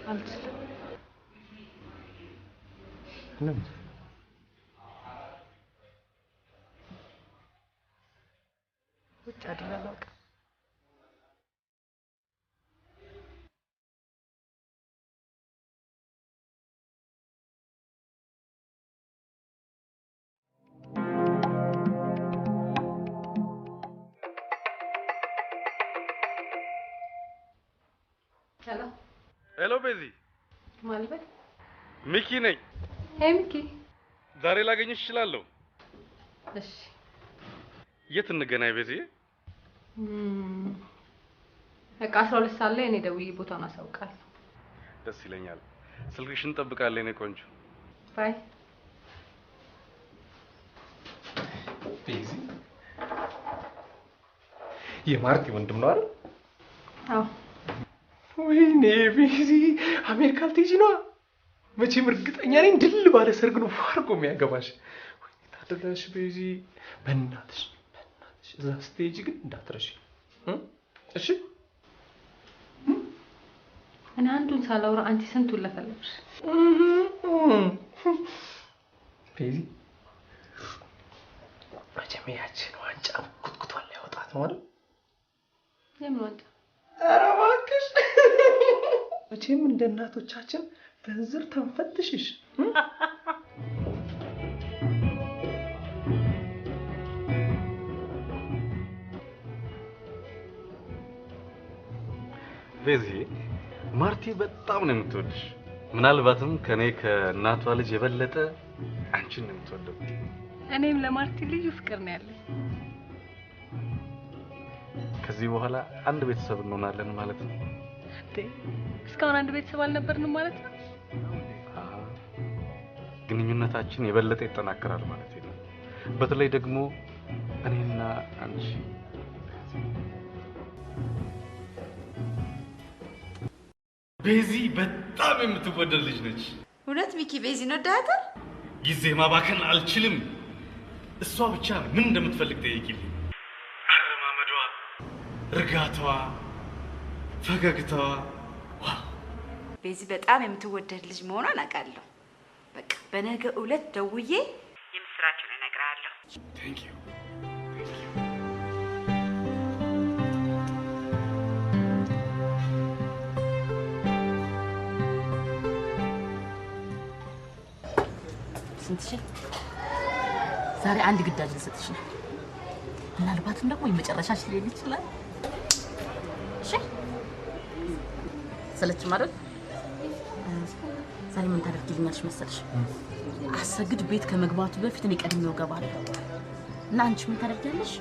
አልችልም። ለምን? ውጭ አድራለሁ። ሄሎ ቤዚ። ማልበል ሚኪ ነኝ። ሄይ ሚኪ። ዛሬ ላገኝሽ እችላለሁ? እሺ። የት እንገናኝ ቤዚ? በቃ 12 ሰዓት ላይ እኔ ደውዬ ቦታውን አሳውቃለሁ። ደስ ይለኛል። ስልክሽን እንጠብቃለን የኔ ቆንጆ። ባይ። ቤዚ የማርቲ ወንድም ነው አይደል? አዎ። ወይኔ ቤዚ አሜሪካ ልትሄጂ ነው? መቼም እርግጠኛ ነኝ ድል ባለ ሰርግ ነው አድርጎ የሚያገባሽ። ወይኔ ታደለሽ ቤዚ። በእናትሽ እዛ ስትሄጂ ግን እንዳትረሺ እሺ? እኔ አንዱን ሳላወራ አንቺ ስንቱን ለፈለግሽ? ቤዚ መቼም ያችን ዋንጫ ኩትኩቷን ሊያወጣት ነው አይደል? የምን ዋንጫ? ኧረ እባክሽ መቼም እንደ እናቶቻችን በንዝር ተንፈትሽሽ። ቤዚ ማርቲ በጣም ነው የምትወድሽ። ምናልባትም ከኔ ከእናቷ ልጅ የበለጠ አንቺን ነው የምትወደው። እኔም ለማርቲ ልዩ ፍቅር ነው ያለኝ። ከዚህ በኋላ አንድ ቤተሰብ እንሆናለን ማለት ነው። እስካሁን አንድ ቤተሰብ አልነበርንም ማለት ነው። ግንኙነታችን የበለጠ ይጠናከራል ማለት ነው። በተለይ ደግሞ እኔና አንቺ። ቤዚ በጣም የምትወደድ ልጅ ነች። እውነት ሚኪ ቤዚን ወዳታል? ጊዜ ማባከን አልችልም። እሷ ብቻ ምን እንደምትፈልግ ጠይቂልኝ። አረማመዷ፣ እርጋታዋ፣ ፈገግታዋ። ቤዚ በጣም የምትወደድ ልጅ መሆኗን አውቃለሁ። በቃ በነገ ዕለት ደውዬ የምስራችን እነግርሃለሁ። ቴንክ ዩ። ስንትሽ ዛሬ አንድ ግዳጅ ልሰጥሽ ነው። ምናልባትም ደግሞ የመጨረሻሽ ሊሆን ይችላል። እሺ ሰለች ማለት ዛሬ ምን ታደርጊልኛለሽ መሰለሽ? አሰግድ ቤት ከመግባቱ በፊት እኔ ቀድሜው እገባለሁ እና አንቺ ምን ታደርጊያለሽ?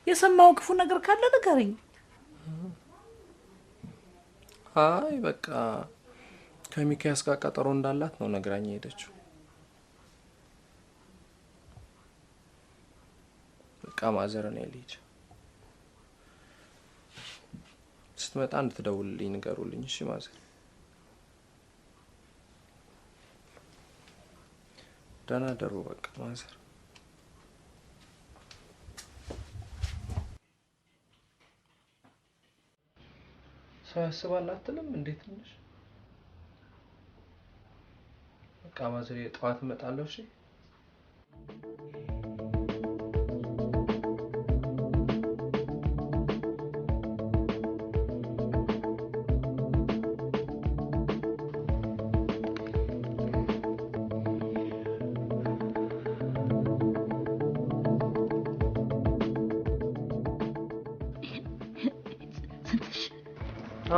የሰማው ክፉ ነገር ካለ ንገረኝ። አይ በቃ ከሚካያስ ጋር ቀጠሮ እንዳላት ነው ነግራኝ ሄደችው። በቃ ማዘር ነው ልጅ ስትመጣ እንድትደውልልኝ ንገሩልኝ። እሺ ማዘር። ደህና ደሩ። በቃ ማዘር። ሰው ያስባል አትልም እንዴት ነሽ? በቃ ማዘር ጠዋት እመጣለሁ። እሺ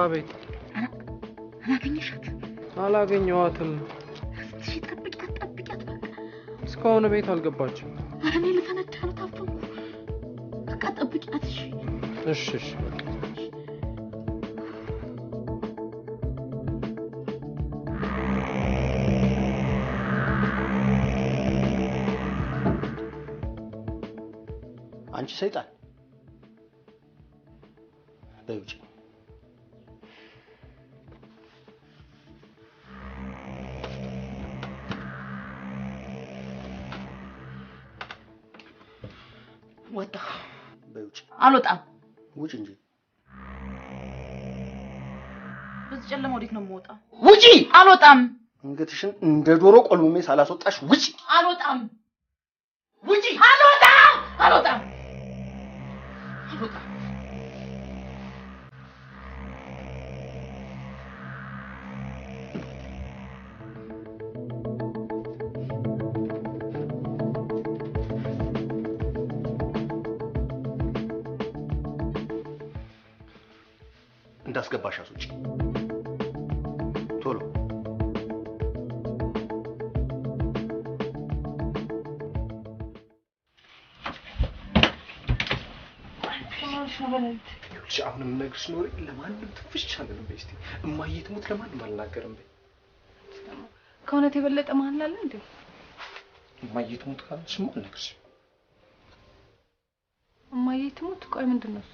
አቤት። አላገኘሻት? አላገኘኋትም። እሺ ጠብቂያት ጠብቂያት በቃ። እስካሁን ቤት አልገባችም። ኧረ እኔ ልፈነዳ ነው ታፈንኩ። በቃ ጠብቂያት እሺ። እሺ እሺ በቃ አንቺ ሰይጣን በውጭ ወጣ። በውጭ አልወጣም። ውጭ እንጂ። በዚህ ጨለማ ወዴት ነው የምወጣው? ውጪ። አልወጣም። አንገትሽን እንደ ዶሮ ቆልምሜ ሳላስወጣሽ ውጪ። አልወጣም። ውጪ። አልወጣም። አልወጣም። አልወጣም። እንዳስገባሽ አስወጪ ቶሎ። አሁንም ነግርሽ ኖር ለማንም ትንፍሽ ቻለን በስቲ እማዬ ትሙት ለማንም አልናገርም በይ። ከእውነት የበለጠ መሀል አለ እንዴ? እማዬ ትሙት ካልሽማ አልነግርሽም። እማዬ ትሙት? ቆይ ምንድን ነው እሱ?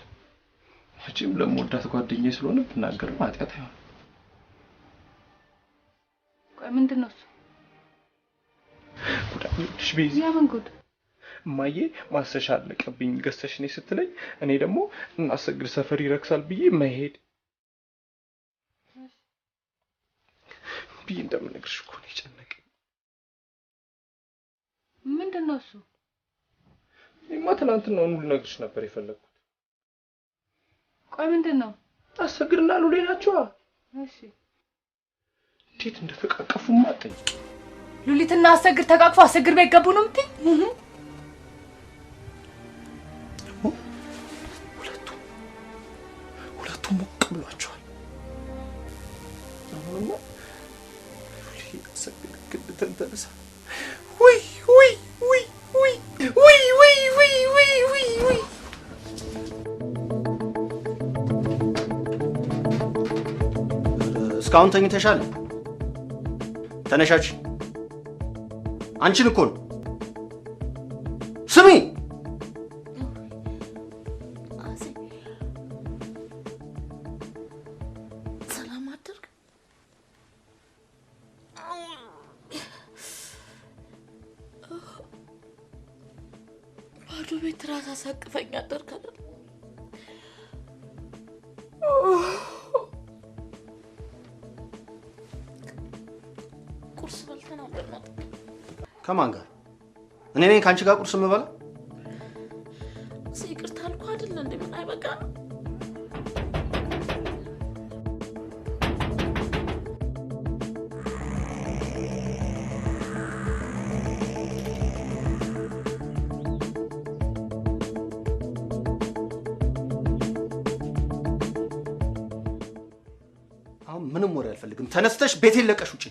መቼም ለምወዳት ጓደኛዬ ስለሆነ ብናገርም ኃጢአት አይሆንም። ቆይ ምንድን ነው እሱ? ጉዳይሽ ቤዚ። ያምን ጉድ? እማዬ ማሰሻ አለቀብኝ ገዝተሽ ነይ ስትለኝ እኔ ደግሞ እናሰግድ ሰፈር ይረክሳል ብዬ መሄድ ብዬ እንደምነግርሽ እኮ ነው የጨነቀኝ። ምንድን ነው እሱ? እኔማ ትናንትናውኑ ልነግርሽ ነበር የፈለግኩት። ቆይ ምንድን ነው? አሰግድና ሉሌ ናቸዋ። እሺ እንዴት እንደተቃቀፉማ አትጠይቂ። ሉሊትና አሰግድ ተቃቅፎ አሰግድ ቤት ገቡ ነው የምትይኝ? ሁለቱም ሞቅ ብሏቸዋል። አሁንማ ሉሌ አሰግድ ግድ ተንተርሳ ውይ ውይ ውይ ውይ ውይ ውይ ውይ ውይ ውይ ውይ እስካሁን ተኝተሻል? ተነሻች። አንቺን እኮ ነው። ስሚ ሰላም አደርግ። ባዶ ቤት ራስ አሳቅፈኝ አደርግ አይደል? ቁርስ በልተን አብረን ነው። ከማን ጋር? እኔ ነኝ ካንቺ ጋር ቁርስ የምበላ? ይቅርታ አልኩህ አይደል እንዴ? ምን አይበቃ ነው? አሁን ምንም ወሬ አልፈልግም። ተነስተሽ ቤቴን ለቀሽ ውጪ።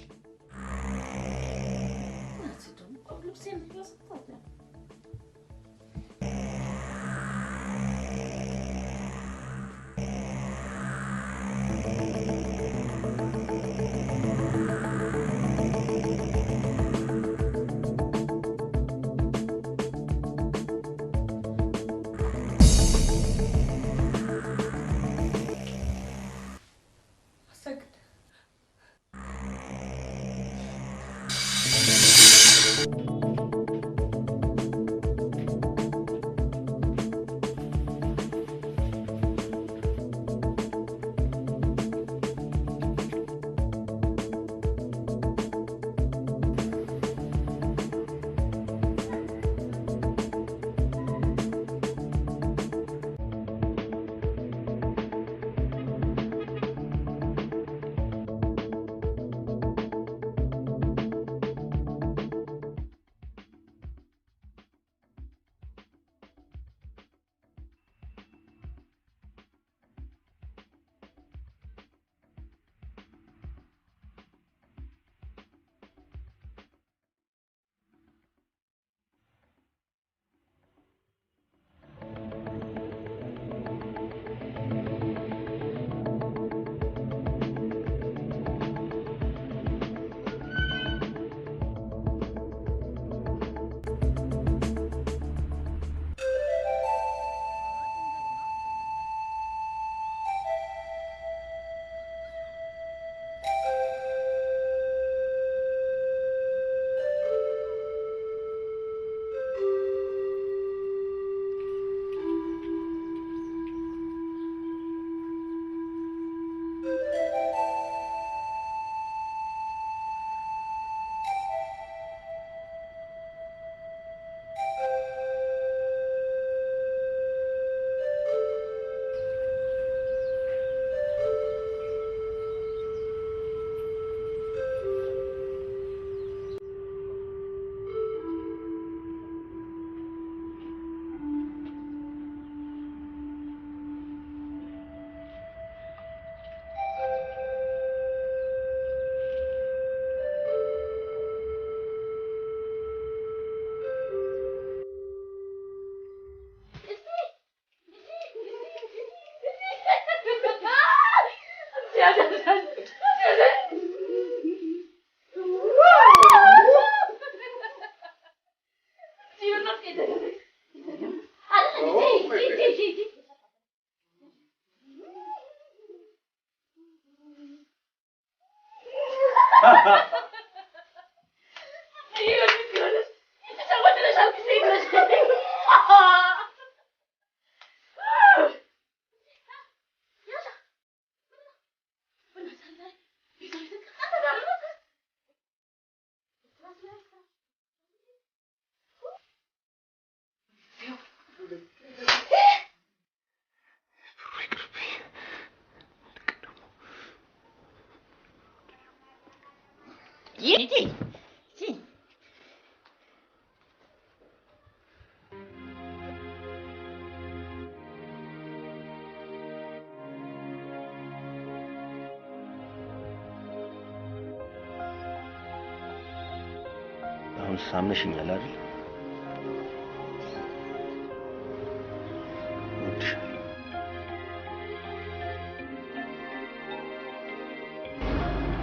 አሁን ሳምነሽኛል አይደል?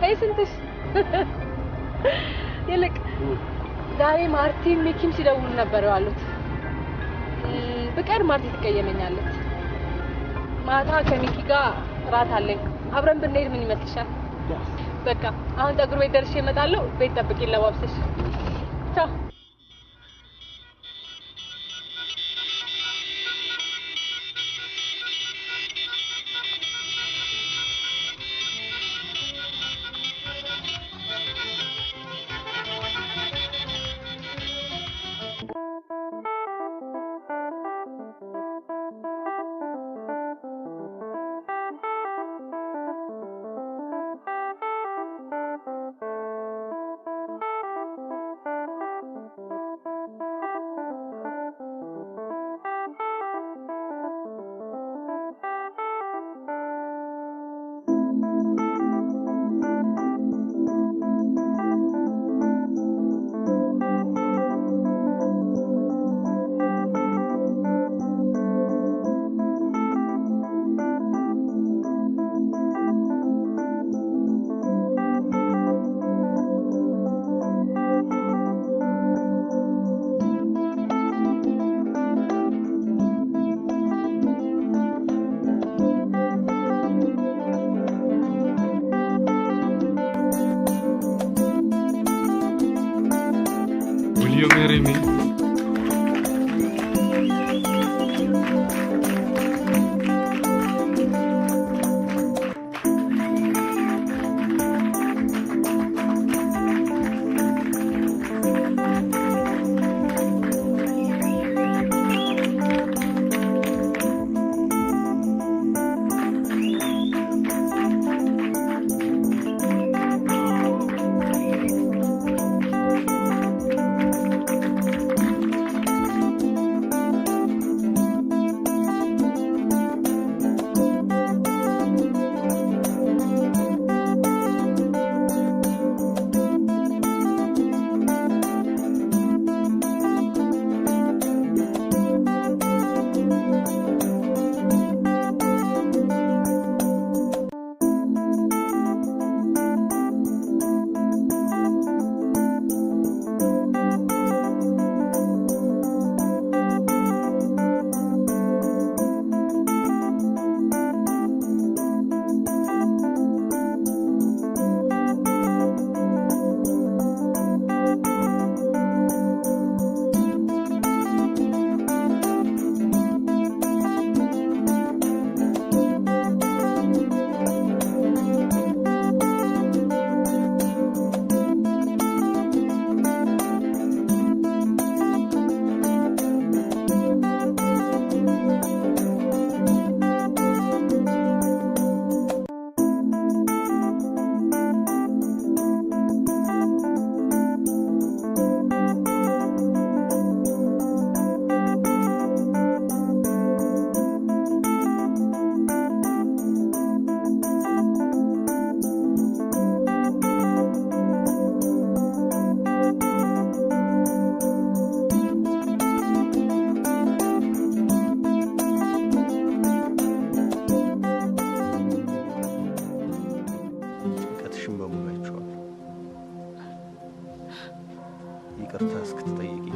ሄይ ስንትሽ ይልቅ ዛሬ ማርቲን ሚኪም ሲደውሉ ነበር ያሉት። ብቀር ማርቲ ትቀየመኛለች። ማታ ከሚኪ ጋር ራት አለኝ። አብረን ብንሄድ ምን ይመስልሻል? በቃ አሁን ፀጉር ቤት ደርሼ እመጣለሁ። ቤት ጠብቂኝ ለባብሰሽ። ቻው። Will you marry me? ይቅርታ እስክትጠይቂኝ